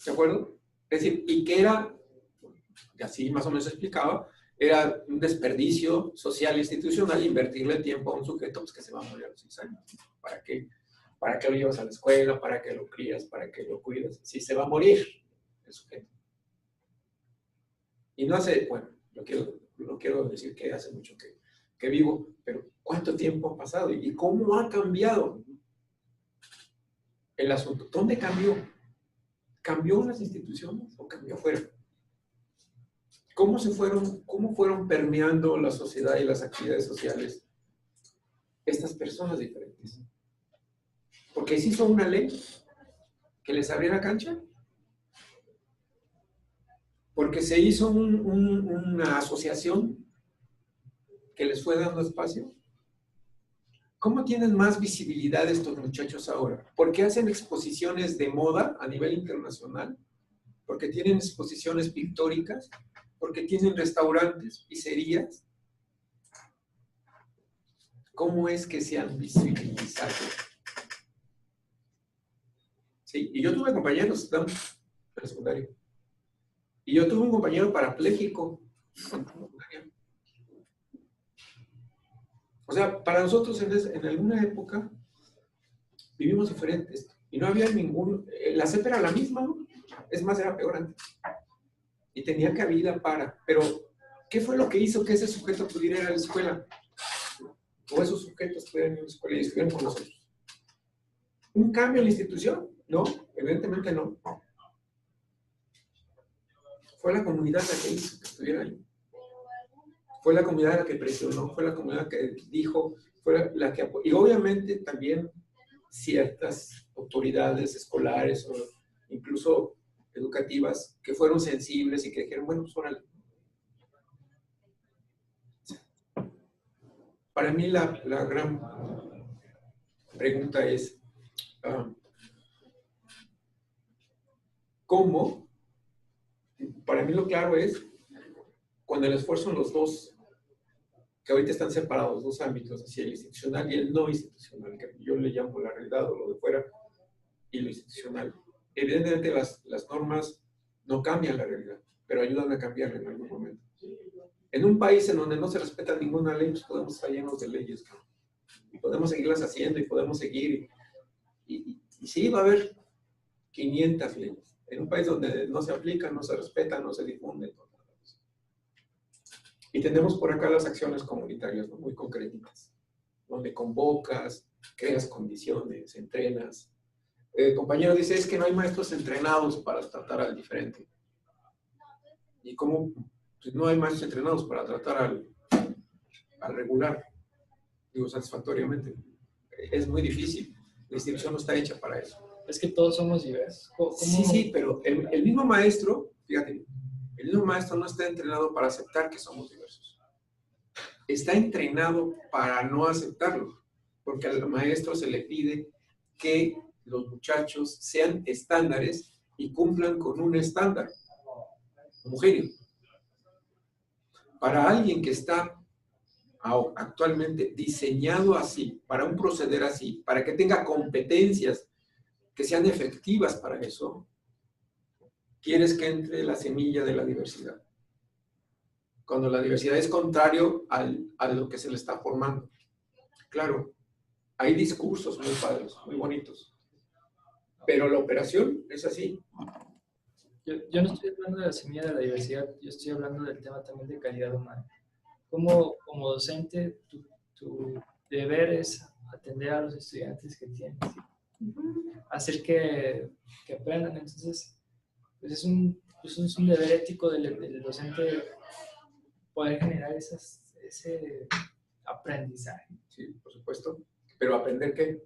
¿De acuerdo? Es decir, y que era, y así más o menos explicaba, era un desperdicio social e institucional invertirle tiempo a un sujeto pues, que se va a morir a los 6 años. ¿Para qué? ¿Para qué lo llevas a la escuela? ¿Para qué lo crías? ¿Para qué lo cuidas? Si se va a morir el sujeto. Y no hace, bueno, no quiero decir que hace mucho que vivo, pero ¿cuánto tiempo ha pasado? ¿Y cómo ha cambiado el asunto? ¿Dónde cambió? ¿Cambió en las instituciones o cambió afuera? ¿Cómo fueron permeando la sociedad y las actividades sociales estas personas diferentes? Porque se hizo una ley que les abriera cancha. Porque se hizo una asociación que les fue dando espacio. ¿Cómo tienen más visibilidad estos muchachos ahora? ¿Por qué hacen exposiciones de moda a nivel internacional? ¿Porque tienen exposiciones pictóricas? ¿Porque tienen restaurantes, pizzerías? ¿Cómo es que se han visibilizado? Sí, y yo tuve compañeros en el secundario. Y yo tuve un compañero parapléjico. O sea, para nosotros en alguna época vivimos diferentes. Y no había ningún... La CEP era la misma, ¿no? Es más, era peor antes. Y tenía cabida para... Pero, ¿qué fue lo que hizo que ese sujeto pudiera ir a la escuela? O esos sujetos pudieran ir a la escuela y estuvieran con nosotros. ¿Un cambio en la institución? No, evidentemente no. Fue la comunidad la que hizo que estuviera ahí. Fue la comunidad la que presionó, fue la comunidad que dijo, fue la que apoyó. Y obviamente también ciertas autoridades escolares o incluso educativas que fueron sensibles y que dijeron, bueno, pues órale. Para mí la gran pregunta es, ¿cómo? Para mí lo claro es cuando el esfuerzo en los dos, que ahorita están separados, dos ámbitos, hacia el institucional y el no institucional, que yo le llamo la realidad o lo de fuera, y lo institucional. Evidentemente las normas no cambian la realidad, pero ayudan a cambiarla en algún momento. En un país en donde no se respeta ninguna ley, pues podemos estar llenos de leyes, ¿no? Y podemos seguirlas haciendo y podemos seguir. Y sí, va a haber 500 leyes. En un país donde no se aplican, no se respetan, no se difunden. Y tenemos por acá las acciones comunitarias, ¿no? Muy concretitas, donde convocas, creas condiciones, entrenas. El compañero dice, es que no hay maestros entrenados para tratar al diferente. ¿Y cómo? Pues no hay maestros entrenados para tratar al regular, digo, satisfactoriamente. Es muy difícil. La institución no está hecha para eso. Es que todos somos diversos. Sí, pero el mismo maestro, fíjate, el mismo maestro no está entrenado para aceptar que somos diversos. Está entrenado para no aceptarlo, porque al maestro se le pide que los muchachos sean estándares y cumplan con un estándar homogéneo. Para alguien que está actualmente diseñado así, para un proceder así, para que tenga competencias que sean efectivas para eso, quieres que entre la semilla de la diversidad. Cuando la diversidad es contrario a lo que se le está formando. Claro, hay discursos muy padres, muy bonitos, pero la operación es así. Yo no estoy hablando de la semilla de la diversidad, yo estoy hablando del tema también de calidad humana. Como docente, tu deber es atender a los estudiantes que tienes, hacer que aprendan. Entonces, pues es un deber ético del docente poder generar ese aprendizaje. Sí, por supuesto. Pero ¿aprender qué?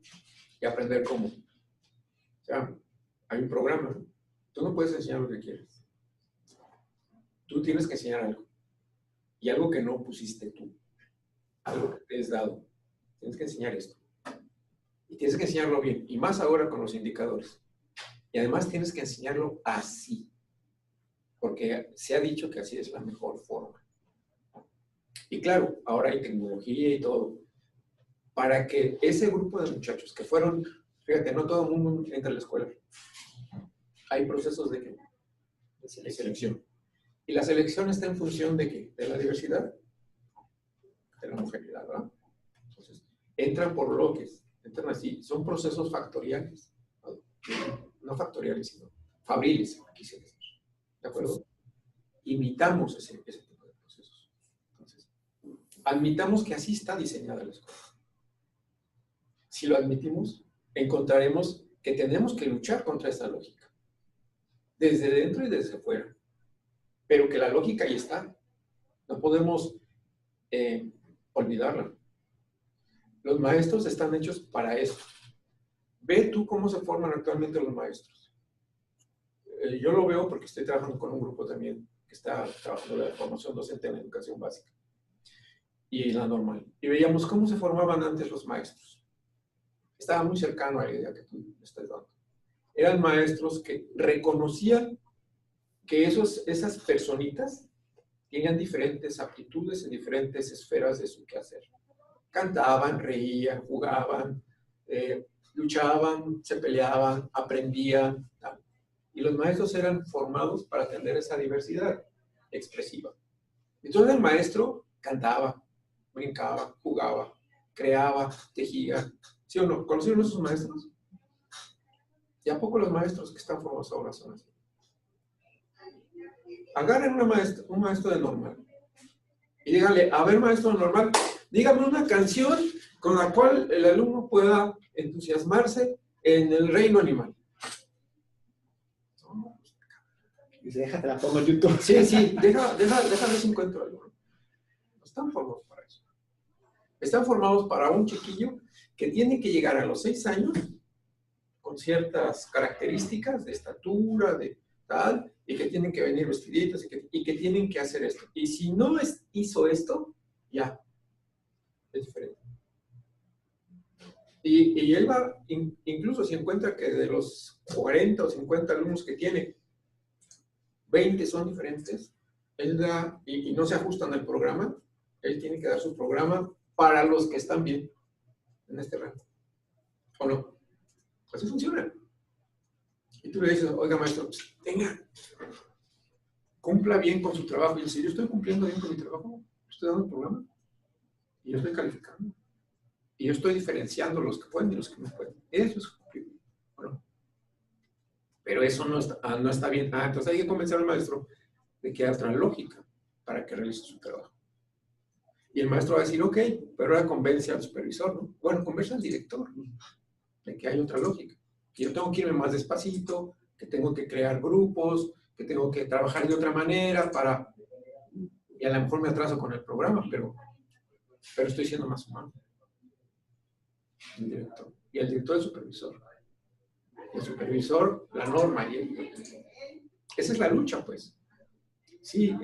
¿Y aprender cómo? O sea, hay un programa, ¿no? Tú no puedes enseñar lo que quieres. Tú tienes que enseñar algo. Y algo que no pusiste tú. Algo que te has dado. Tienes que enseñar esto. Y tienes que enseñarlo bien. Y más ahora con los indicadores. Y además tienes que enseñarlo así. Porque se ha dicho que así es la mejor forma. Y claro, ahora hay tecnología y todo. Para que ese grupo de muchachos que fueron, fíjate, no todo el mundo entra a la escuela. Hay procesos de selección. Y la selección está en función de ¿qué? De la diversidad, de la homogeneidad, ¿verdad? Entonces, entran por bloques, entran así. Son procesos factoriales. No factoriales, sino fabriles, quise decir. ¿De acuerdo? Imitamos ese tipo de procesos. Entonces, admitamos que así está diseñada la escuela. Si lo admitimos, encontraremos que tenemos que luchar contra esa lógica. Desde dentro y desde fuera. Pero que la lógica ahí está. No podemos olvidarla. Los maestros están hechos para eso. Ve tú cómo se forman actualmente los maestros. Yo lo veo porque estoy trabajando con un grupo también que está trabajando la formación docente en la educación básica y la normal. Y veíamos cómo se formaban antes los maestros. Estaba muy cercano a la idea que tú me estás dando. Eran maestros que reconocían que esas personitas tenían diferentes aptitudes en diferentes esferas de su quehacer. Cantaban, reían, jugaban, luchaban, se peleaban, aprendían, tal. Y los maestros eran formados para atender esa diversidad expresiva. Entonces el maestro cantaba, brincaba, jugaba, creaba, tejía. ¿Sí o no? ¿Conocieron a sus maestros? ¿Y a poco los maestros que están formados ahora son así? Agarren un maestro de normal y díganle, a ver, maestro de normal, dígame una canción con la cual el alumno pueda entusiasmarse en el reino animal. Dice, déjate la pongo en YouTube. Sí, deja ver si encuentro algo. No están formados para eso. Están formados para un chiquillo que tiene que llegar a los 6 años con ciertas características de estatura, de tal, y que tienen que venir vestiditos y que tienen que hacer esto. Y si no hizo esto, ya, es diferente. Y él va, incluso si encuentra que de los 40 o 50 alumnos que tiene, 20 son diferentes, él da, y no se ajustan al programa, él tiene que dar su programa para los que están bien en este rango. ¿O no? Así funciona. Y tú le dices, oiga maestro, tenga, cumpla bien con su trabajo y decir, yo estoy cumpliendo bien con mi trabajo, estoy dando el programa y yo estoy calificando. Y yo estoy diferenciando los que pueden y los que no pueden. Eso es cumplir bien. Bueno, pero eso no está bien. Entonces hay que convencer al maestro de que hay otra lógica para que realice su trabajo. Y el maestro va a decir, ok, pero ahora convence al supervisor, ¿no? Bueno, convence al director, ¿no? De que hay otra lógica. Que yo tengo que irme más despacito, que tengo que crear grupos, que tengo que trabajar de otra manera para... Y a lo mejor me atraso con el programa, pero estoy siendo más humano. El director. Y el director es el supervisor. El supervisor, la norma. Esa es la lucha, pues. Sí,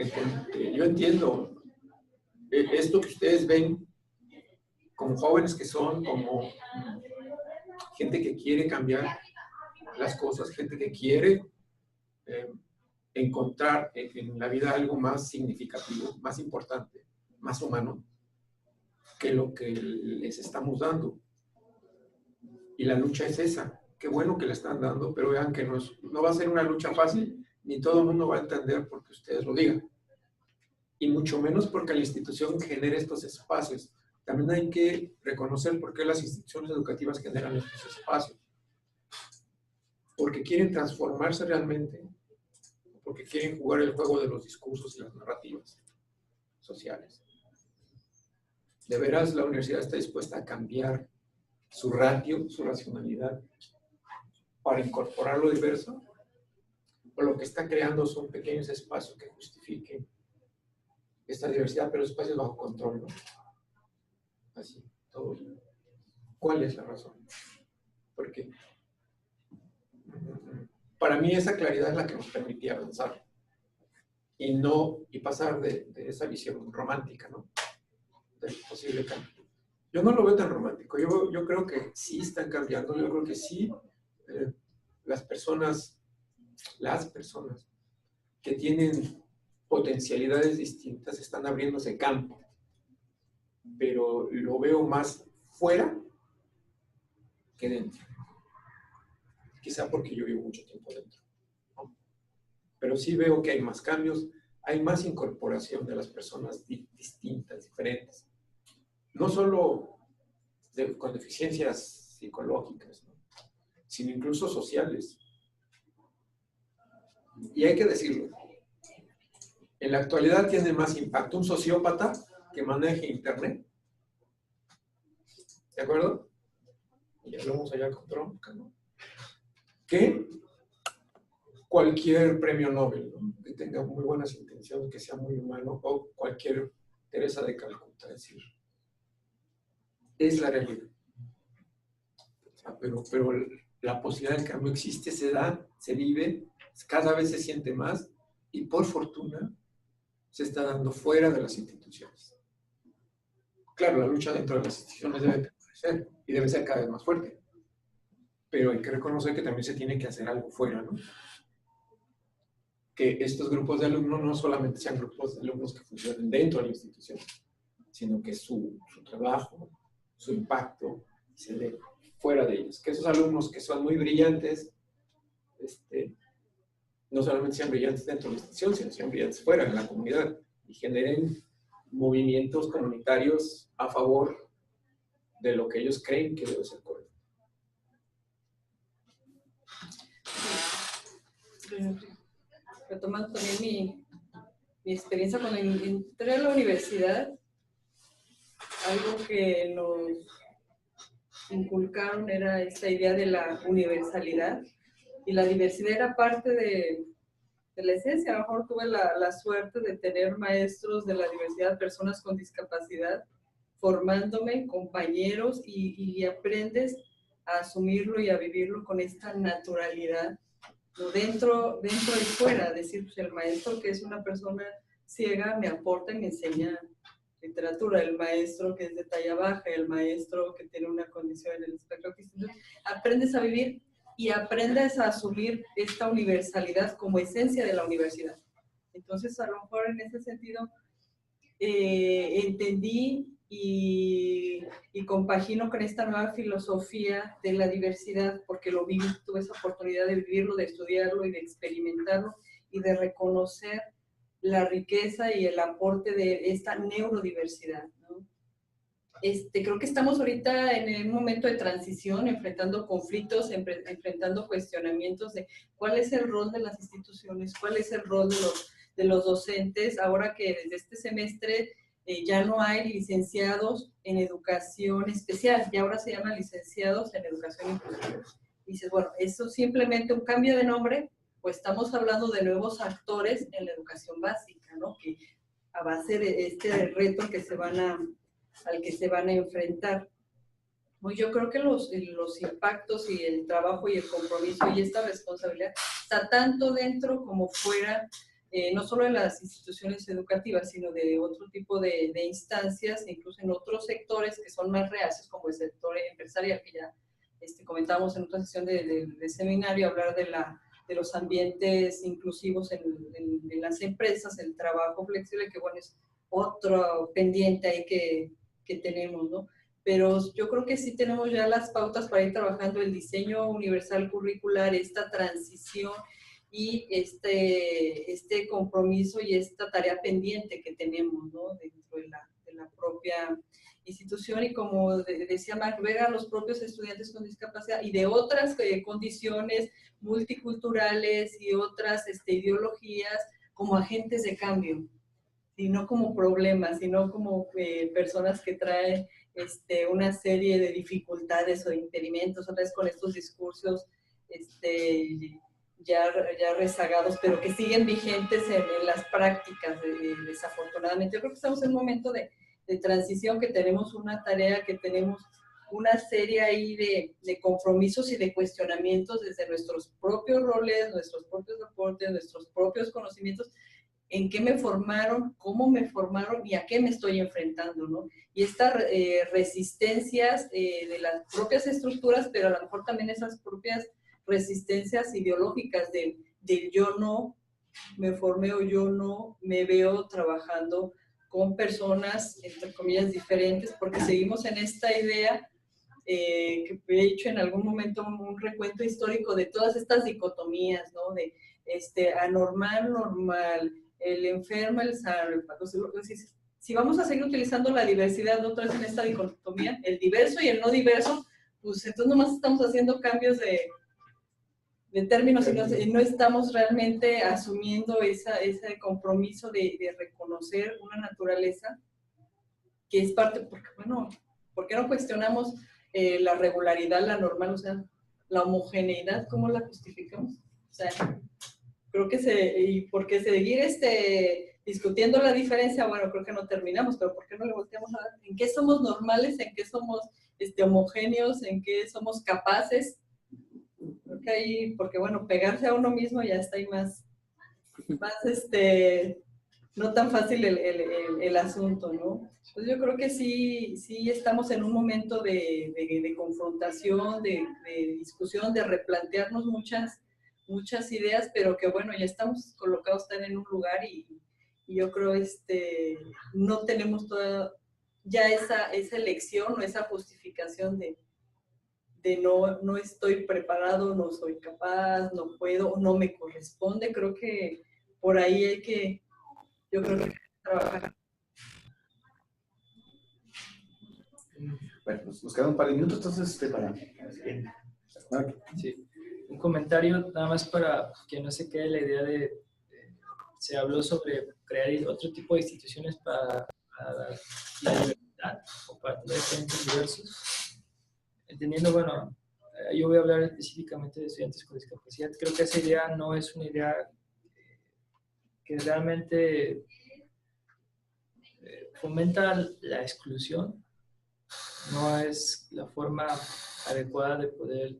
yo entiendo esto que ustedes ven como jóvenes que son, como gente que quiere cambiar las cosas, gente que quiere encontrar en la vida algo más significativo, más importante, más humano que lo que les estamos dando. Y la lucha es esa. Qué bueno que le están dando, pero vean que no va a ser una lucha fácil, ni todo el mundo va a entender porque ustedes lo digan. Y mucho menos porque la institución genere estos espacios. También hay que reconocer por qué las instituciones educativas generan estos espacios. Porque quieren transformarse realmente, porque quieren jugar el juego de los discursos y las narrativas sociales. ¿De veras la universidad está dispuesta a cambiar su ratio, su racionalidad, para incorporar lo diverso? ¿O lo que está creando son pequeños espacios que justifiquen esta diversidad, pero espacios bajo control, ¿no? Así, todo. ¿Cuál es la razón? Porque para mí esa claridad es la que nos permitía avanzar y pasar de esa visión romántica, ¿no? Del posible cambio. Yo no lo veo tan romántico. Yo creo que sí están cambiando. Yo creo que sí las personas que tienen potencialidades distintas están abriéndose campo. Pero lo veo más fuera que dentro. Quizá porque yo vivo mucho tiempo dentro, ¿no? Pero sí veo que hay más cambios, hay más incorporación de las personas distintas, diferentes. No solo con deficiencias psicológicas, ¿no? Sino incluso sociales. Y hay que decirlo. En la actualidad tiene más impacto un sociópata que maneje Internet. ¿De acuerdo? Y hablamos allá con Trump, ¿no? Que cualquier premio Nobel, ¿no? Que tenga muy buenas intenciones, que sea muy humano, o cualquier Teresa de Calcuta, es decir, es la realidad. O sea, pero la posibilidad del cambio existe, se da, se vive, cada vez se siente más, y por fortuna se está dando fuera de las instituciones. Claro, la lucha dentro de las instituciones debe permanecer y debe ser cada vez más fuerte. Pero hay que reconocer que también se tiene que hacer algo fuera, ¿no? Que estos grupos de alumnos no solamente sean grupos de alumnos que funcionen dentro de la institución, sino que su trabajo, su impacto se dé fuera de ellos. Que esos alumnos que son muy brillantes, no solamente sean brillantes dentro de la institución, sino sean brillantes fuera, en la comunidad, y generen movimientos comunitarios a favor de lo que ellos creen que debe ser correcto. Retomando también mi experiencia cuando entré a la universidad, algo que nos inculcaron era esta idea de la universalidad, y la diversidad era parte de la esencia. A lo mejor tuve la suerte de tener maestros de la diversidad, personas con discapacidad, formándome, compañeros, y aprendes a asumirlo y a vivirlo con esta naturalidad, ¿no? Dentro y fuera. Decir, pues el maestro que es una persona ciega me aporta y me enseña literatura, el maestro que es de talla baja, el maestro que tiene una condición en el espectro autista. Aprendes a vivir y aprendes a asumir esta universalidad como esencia de la universidad. Entonces, a lo mejor en ese sentido, entendí y compagino con esta nueva filosofía de la diversidad, porque lo viví, tuve esa oportunidad de vivirlo, de estudiarlo y de experimentarlo y de reconocer la riqueza y el aporte de esta neurodiversidad, ¿no? Creo que estamos ahorita en un momento de transición, enfrentando conflictos, enfrentando cuestionamientos de cuál es el rol de las instituciones, cuál es el rol de los docentes, ahora que desde este semestre ya no hay licenciados en educación especial, y ahora se llaman licenciados en educación inclusiva. Dices, bueno, ¿eso simplemente un cambio de nombre? Pues estamos hablando de nuevos actores en la educación básica, ¿no? Que va a ser este reto al que se van a enfrentar. Pues yo creo que los impactos y el trabajo y el compromiso y esta responsabilidad está tanto dentro como fuera, no solo de las instituciones educativas, sino de otro tipo de instancias, incluso en otros sectores que son más reacios, como el sector empresarial, que ya comentábamos en otra sesión de seminario, hablar de los ambientes inclusivos en las empresas, el trabajo flexible, que bueno, es otro pendiente ahí que tenemos, ¿no? Pero yo creo que sí tenemos ya las pautas para ir trabajando el diseño universal curricular, esta transición y este compromiso y esta tarea pendiente que tenemos, ¿no? Dentro de la propia institución, y como decía Marc, ver a los propios estudiantes con discapacidad y de otras condiciones multiculturales y otras ideologías como agentes de cambio, y no como problemas, sino como personas que traen una serie de dificultades o de impedimentos, otra vez con estos discursos ya rezagados, pero que siguen vigentes en las prácticas, desafortunadamente. Yo creo que estamos en un momento de transición, que tenemos una tarea, que tenemos una serie ahí de compromisos y de cuestionamientos desde nuestros propios roles, nuestros propios aportes, nuestros propios conocimientos, en qué me formaron, cómo me formaron y a qué me estoy enfrentando, ¿no? Y estas resistencias de las propias estructuras, pero a lo mejor también esas propias resistencias ideológicas del yo no me formé o yo no me veo trabajando con personas, entre comillas, diferentes, porque seguimos en esta idea que he hecho en algún momento un recuento histórico de todas estas dicotomías, ¿no? De anormal, normal, el enfermo, el sano, si vamos a seguir utilizando la diversidad otra vez en esta dicotomía, el diverso y el no diverso, pues entonces nomás estamos haciendo cambios de términos y no estamos realmente asumiendo ese compromiso de reconocer una naturaleza que es parte, porque bueno, ¿por qué no cuestionamos la regularidad, la normal, o sea, la homogeneidad, cómo la justificamos? O sea, creo que y porque seguir discutiendo la diferencia, bueno, creo que no terminamos, pero ¿por qué no le volteamos a ver en qué somos normales, en qué somos homogéneos, en qué somos capaces? Creo que ahí, porque bueno, pegarse a uno mismo ya está ahí más no tan fácil el asunto, ¿no? Pues yo creo que sí estamos en un momento de confrontación, de discusión, de replantearnos muchas ideas, pero que bueno, ya estamos colocados tan en un lugar y yo creo no tenemos toda ya esa elección o esa justificación de no estoy preparado, no soy capaz, no puedo, no me corresponde. Creo que por ahí yo creo que hay que trabajar. Bueno, nos quedan un par de minutos, entonces, para... Sí. Un comentario nada más para que no se quede la idea se habló sobre crear otro tipo de instituciones para la libertad o para tener estudiantes diversos. Entendiendo, bueno, yo voy a hablar específicamente de estudiantes con discapacidad. Creo que esa idea no es una idea que realmente fomenta la exclusión, no es la forma adecuada de poder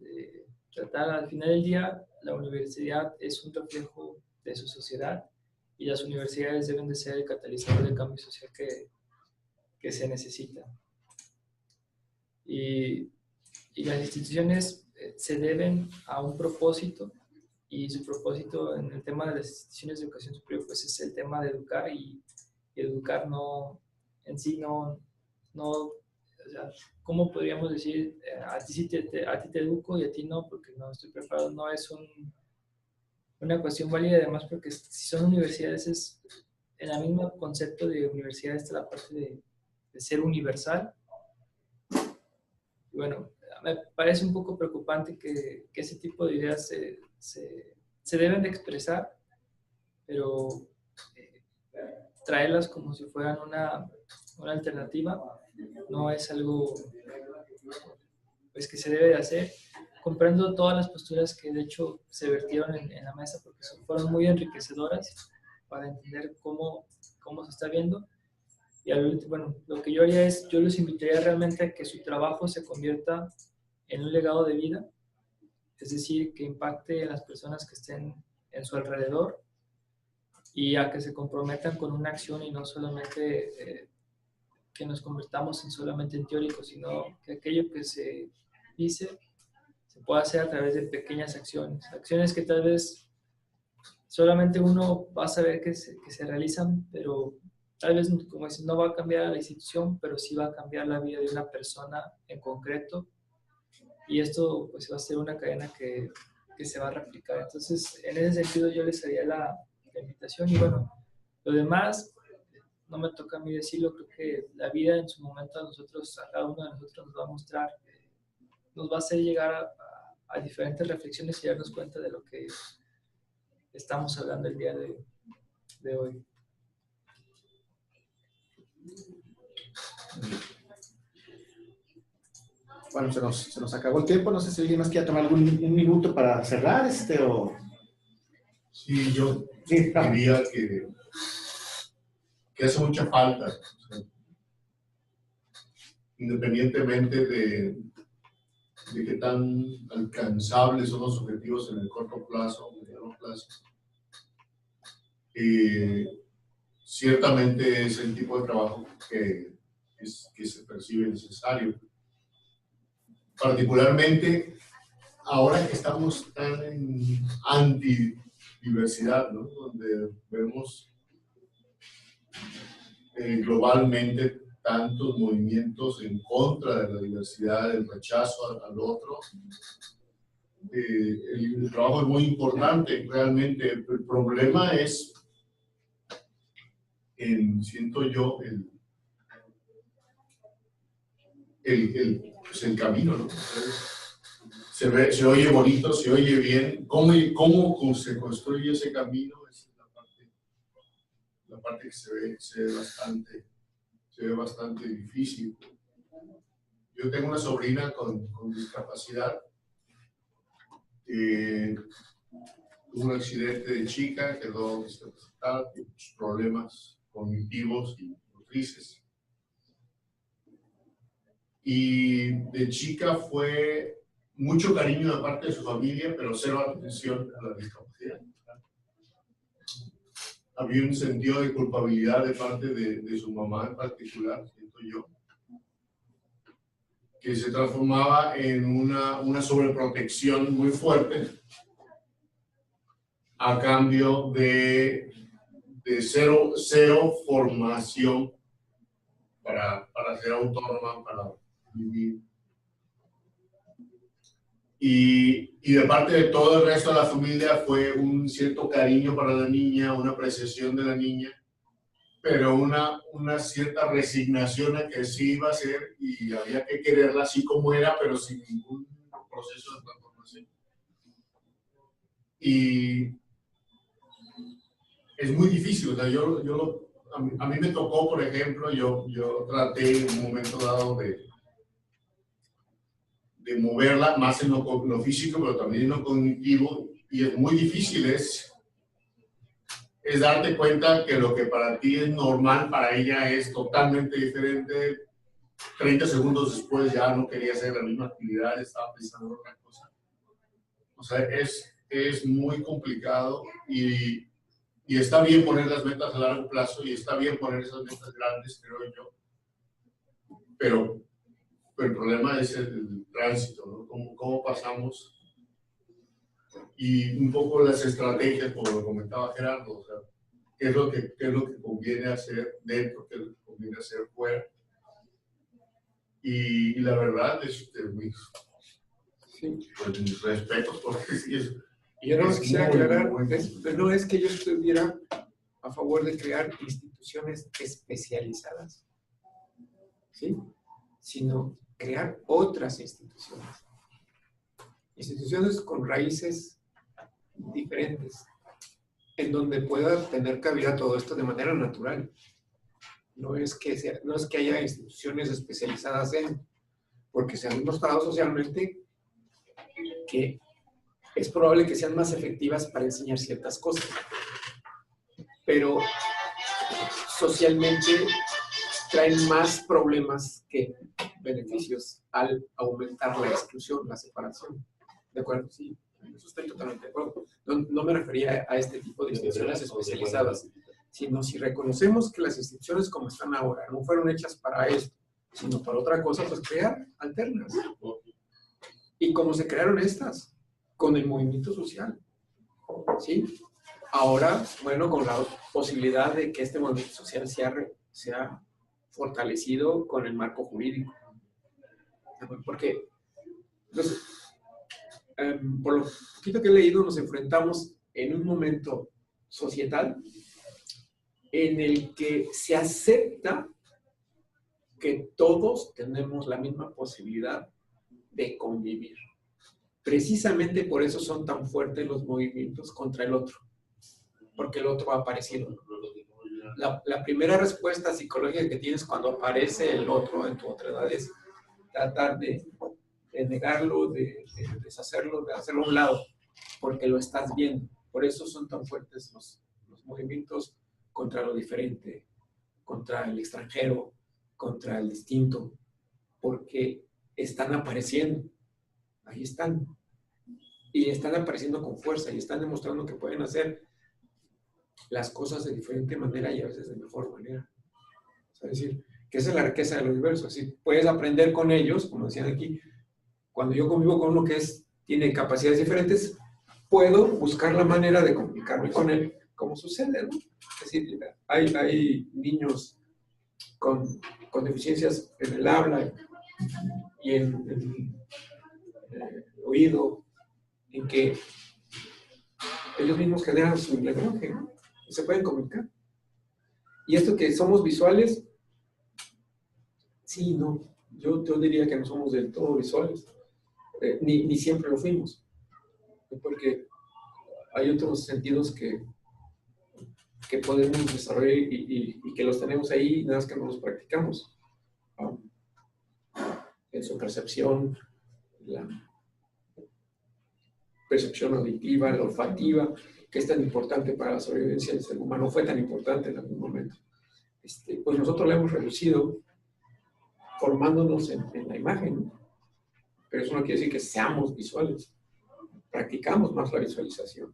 tratar. Al final del día, la universidad es un reflejo de su sociedad y las universidades deben de ser el catalizador del cambio social que se necesita. Y las instituciones se deben a un propósito, y su propósito en el tema de las instituciones de educación superior pues es el tema de educar, y educar no en sí no o sea, ¿cómo podríamos decir a ti te educo y a ti no porque no estoy preparado? No es una cuestión válida, además porque si son universidades en el mismo concepto de universidad está la parte de ser universal. Y bueno, me parece un poco preocupante que ese tipo de ideas se deben de expresar, pero traerlas como si fueran una alternativa no es algo pues, que se debe de hacer. Comprendo todas las posturas que de hecho se vertieron en la mesa porque fueron muy enriquecedoras para entender cómo se está viendo. Y bueno, lo que yo haría es, yo los invitaría realmente a que su trabajo se convierta en un legado de vida, es decir, que impacte en las personas que estén en su alrededor y a que se comprometan con una acción y no solamente que nos convertamos solamente en teóricos, sino que aquello que se dice se puede hacer a través de pequeñas acciones, acciones que tal vez solamente uno va a saber que se realizan, pero tal vez, como dicen, no va a cambiar la institución, pero sí va a cambiar la vida de una persona en concreto, y esto pues va a ser una cadena que se va a replicar. Entonces, en ese sentido yo les haría la invitación, y bueno, lo demás no me toca a mí decirlo, creo que la vida en su momento a cada uno de nosotros nos va a mostrar, nos va a hacer llegar a diferentes reflexiones y darnos cuenta de lo que estamos hablando el día de hoy. Bueno, se nos acabó el tiempo. No sé si alguien más quiere tomar un minuto para cerrar o... Sí, yo diría que hace mucha falta, o sea, independientemente de qué tan alcanzables son los objetivos en el corto plazo o mediano plazo. Ciertamente es el tipo de trabajo que se percibe necesario. Particularmente ahora que estamos tan en antidiversidad, ¿no? Donde vemos globalmente tantos movimientos en contra de la diversidad, el rechazo al otro. El trabajo es muy importante, realmente. El problema es, siento yo, pues el camino, ¿no? Se oye bonito, se oye bien. ¿Cómo se construye ese camino? Esa es la parte que se ve bastante difícil. Yo tengo una sobrina con discapacidad. Tuvo un accidente de chica, quedó discapacitada, con problemas cognitivos y motrices. Y de chica fue mucho cariño de parte de su familia, pero cero atención a la discapacidad. Había un sentido de culpabilidad de parte de su mamá en particular, siento yo, que se transformaba en una sobreprotección muy fuerte a cambio de cero formación para ser autónoma, para vivir. Y de parte de todo el resto de la familia fue un cierto cariño para la niña, una apreciación de la niña, pero una cierta resignación a que sí iba a ser y había que quererla así como era, pero sin ningún proceso de transformación. Y es muy difícil, o sea, a mí me tocó, por ejemplo, yo traté en un momento dado de moverla más en lo físico, pero también en lo cognitivo, y es muy difícil, es darte cuenta que lo que para ti es normal, para ella es totalmente diferente. 30 segundos después ya no quería hacer la misma actividad, estaba pensando en otra cosa. O sea, es muy complicado y está bien poner las metas a largo plazo y está bien poner esas metas grandes, creo yo, pero el problema es el tránsito, ¿no? ¿Cómo pasamos? Y un poco las estrategias, como lo comentaba Gerardo, o sea, qué es lo que conviene hacer dentro, qué es lo que conviene hacer fuera. Y la verdad, mis respetos, porque sí es... Y yo no quisiera aclarar, no es que yo estuviera a favor de crear instituciones especializadas, ¿sí? Sino crear otras instituciones. Instituciones con raíces diferentes, en donde pueda tener cabida todo esto de manera natural. No es que haya instituciones especializadas porque se han demostrado socialmente que es probable que sean más efectivas para enseñar ciertas cosas, pero socialmente traen más problemas que beneficios al aumentar la exclusión, la separación. ¿De acuerdo? Sí, eso estoy totalmente de acuerdo. No me refería a este tipo de instituciones especializadas, sino si reconocemos que las instituciones como están ahora no fueron hechas para esto, sino para otra cosa, pues crear alternas. ¿Y cómo se crearon estas? Con el movimiento social, ¿sí? Ahora, bueno, con la posibilidad de que este movimiento social sea fortalecido con el marco jurídico. Porque, entonces, por lo poquito que he leído, nos enfrentamos en un momento societal en el que se acepta que todos tenemos la misma posibilidad de convivir. Precisamente por eso son tan fuertes los movimientos contra el otro, porque el otro ha aparecido. La primera respuesta psicológica que tienes cuando aparece el otro en tu otra edad es tratar de negarlo, de deshacerlo, de hacerlo a un lado, porque lo estás viendo. Por eso son tan fuertes los movimientos contra lo diferente, contra el extranjero, contra el distinto, porque están apareciendo. Ahí están. Y están apareciendo con fuerza y están demostrando que pueden hacer las cosas de diferente manera y a veces de mejor manera. O sea, es decir, que esa es la riqueza del universo. Así puedes aprender con ellos, como decían aquí. Cuando yo convivo con uno que tiene capacidades diferentes, puedo buscar la manera de comunicarme con él, como sucede, ¿no? Es decir, hay niños con deficiencias en el habla y en el oído, en que ellos mismos generan su lenguaje, ¿no? Y se pueden comunicar. Y esto que somos visuales, sí, no. Yo diría que no somos del todo visuales. Ni siempre lo fuimos. Porque hay otros sentidos que podemos desarrollar y que los tenemos ahí, nada más que no los practicamos. En su percepción, la percepción auditiva, la olfativa, que es tan importante para la sobrevivencia del ser humano, fue tan importante en algún momento. Pues nosotros la hemos reducido formándonos en la imagen, ¿no? Pero eso no quiere decir que seamos visuales. Practicamos más la visualización.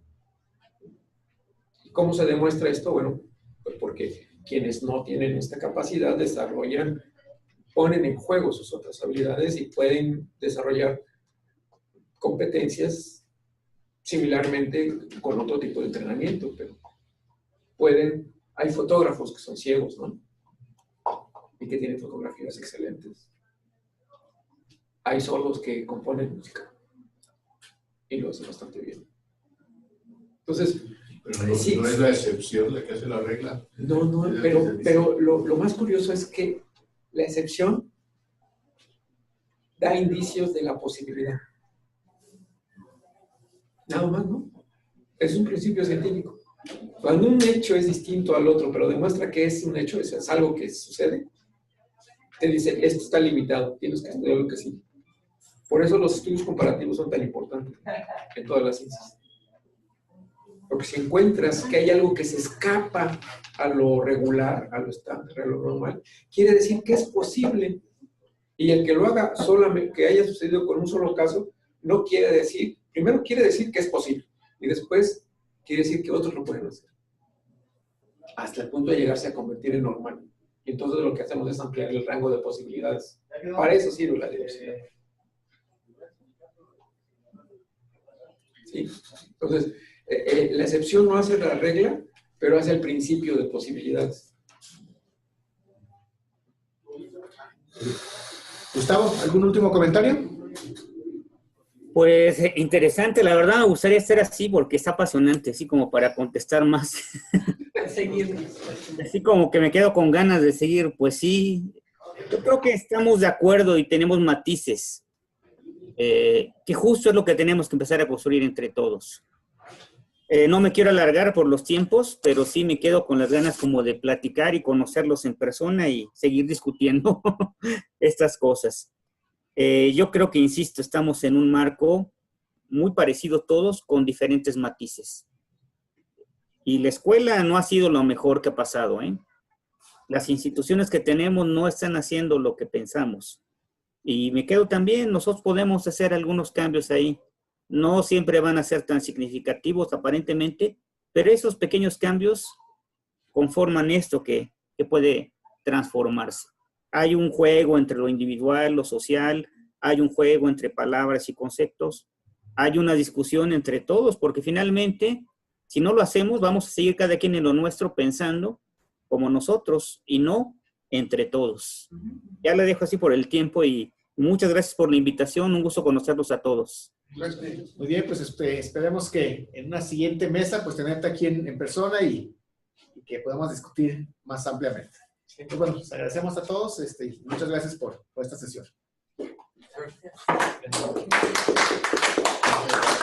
¿Y cómo se demuestra esto? Bueno, pues porque quienes no tienen esta capacidad ponen en juego sus otras habilidades y pueden desarrollar competencias similarmente con otro tipo de entrenamiento, pero hay fotógrafos que son ciegos, ¿no? Y que tienen fotografías excelentes. Hay sordos que componen música y lo hacen bastante bien. Entonces, pero no, sí, no es la excepción la que hace la regla. No, pero lo más curioso es que la excepción da indicios de la posibilidad. Nada más, ¿no? Es un principio científico. Cuando un hecho es distinto al otro, pero demuestra que es un hecho, es algo que sucede, te dice, esto está limitado, tienes que estudiar lo que sigue. Por eso los estudios comparativos son tan importantes en todas las ciencias. Porque si encuentras que hay algo que se escapa a lo regular, a lo estándar, a lo normal, quiere decir que es posible. Y el que lo haga solamente, que haya sucedido con un solo caso, no quiere decir, primero quiere decir que es posible, y después quiere decir que otros lo pueden hacer. Hasta el punto de llegarse a convertir en normal. Y entonces lo que hacemos es ampliar el rango de posibilidades. Para eso sirve la diversidad. ¿Sí? Entonces, la excepción no hace la regla, pero hace el principio de posibilidades. Gustavo, ¿algún último comentario? Pues interesante, la verdad me gustaría ser así porque es apasionante, así como para contestar más. seguirnos. Así como que me quedo con ganas de seguir, pues sí, yo creo que estamos de acuerdo y tenemos matices, que justo es lo que tenemos que empezar a construir entre todos. No me quiero alargar por los tiempos, pero sí me quedo con las ganas como de platicar y conocerlos en persona y seguir discutiendo estas cosas. Yo creo que, insisto, estamos en un marco muy parecido todos, con diferentes matices. Y la escuela no ha sido lo mejor que ha pasado, ¿eh? Las instituciones que tenemos no están haciendo lo que pensamos. Y me quedo también, nosotros podemos hacer algunos cambios ahí. No siempre van a ser tan significativos aparentemente, pero esos pequeños cambios conforman esto que puede transformarse. Hay un juego entre lo individual, lo social, hay un juego entre palabras y conceptos, hay una discusión entre todos, porque finalmente, si no lo hacemos, vamos a seguir cada quien en lo nuestro pensando como nosotros y no entre todos. Ya le dejo así por el tiempo y muchas gracias por la invitación, un gusto conocerlos a todos. Muy bien, pues esperemos que en una siguiente mesa, pues tenerte aquí en persona y que podamos discutir más ampliamente. Pues bueno, les agradecemos a todos y muchas gracias por esta sesión.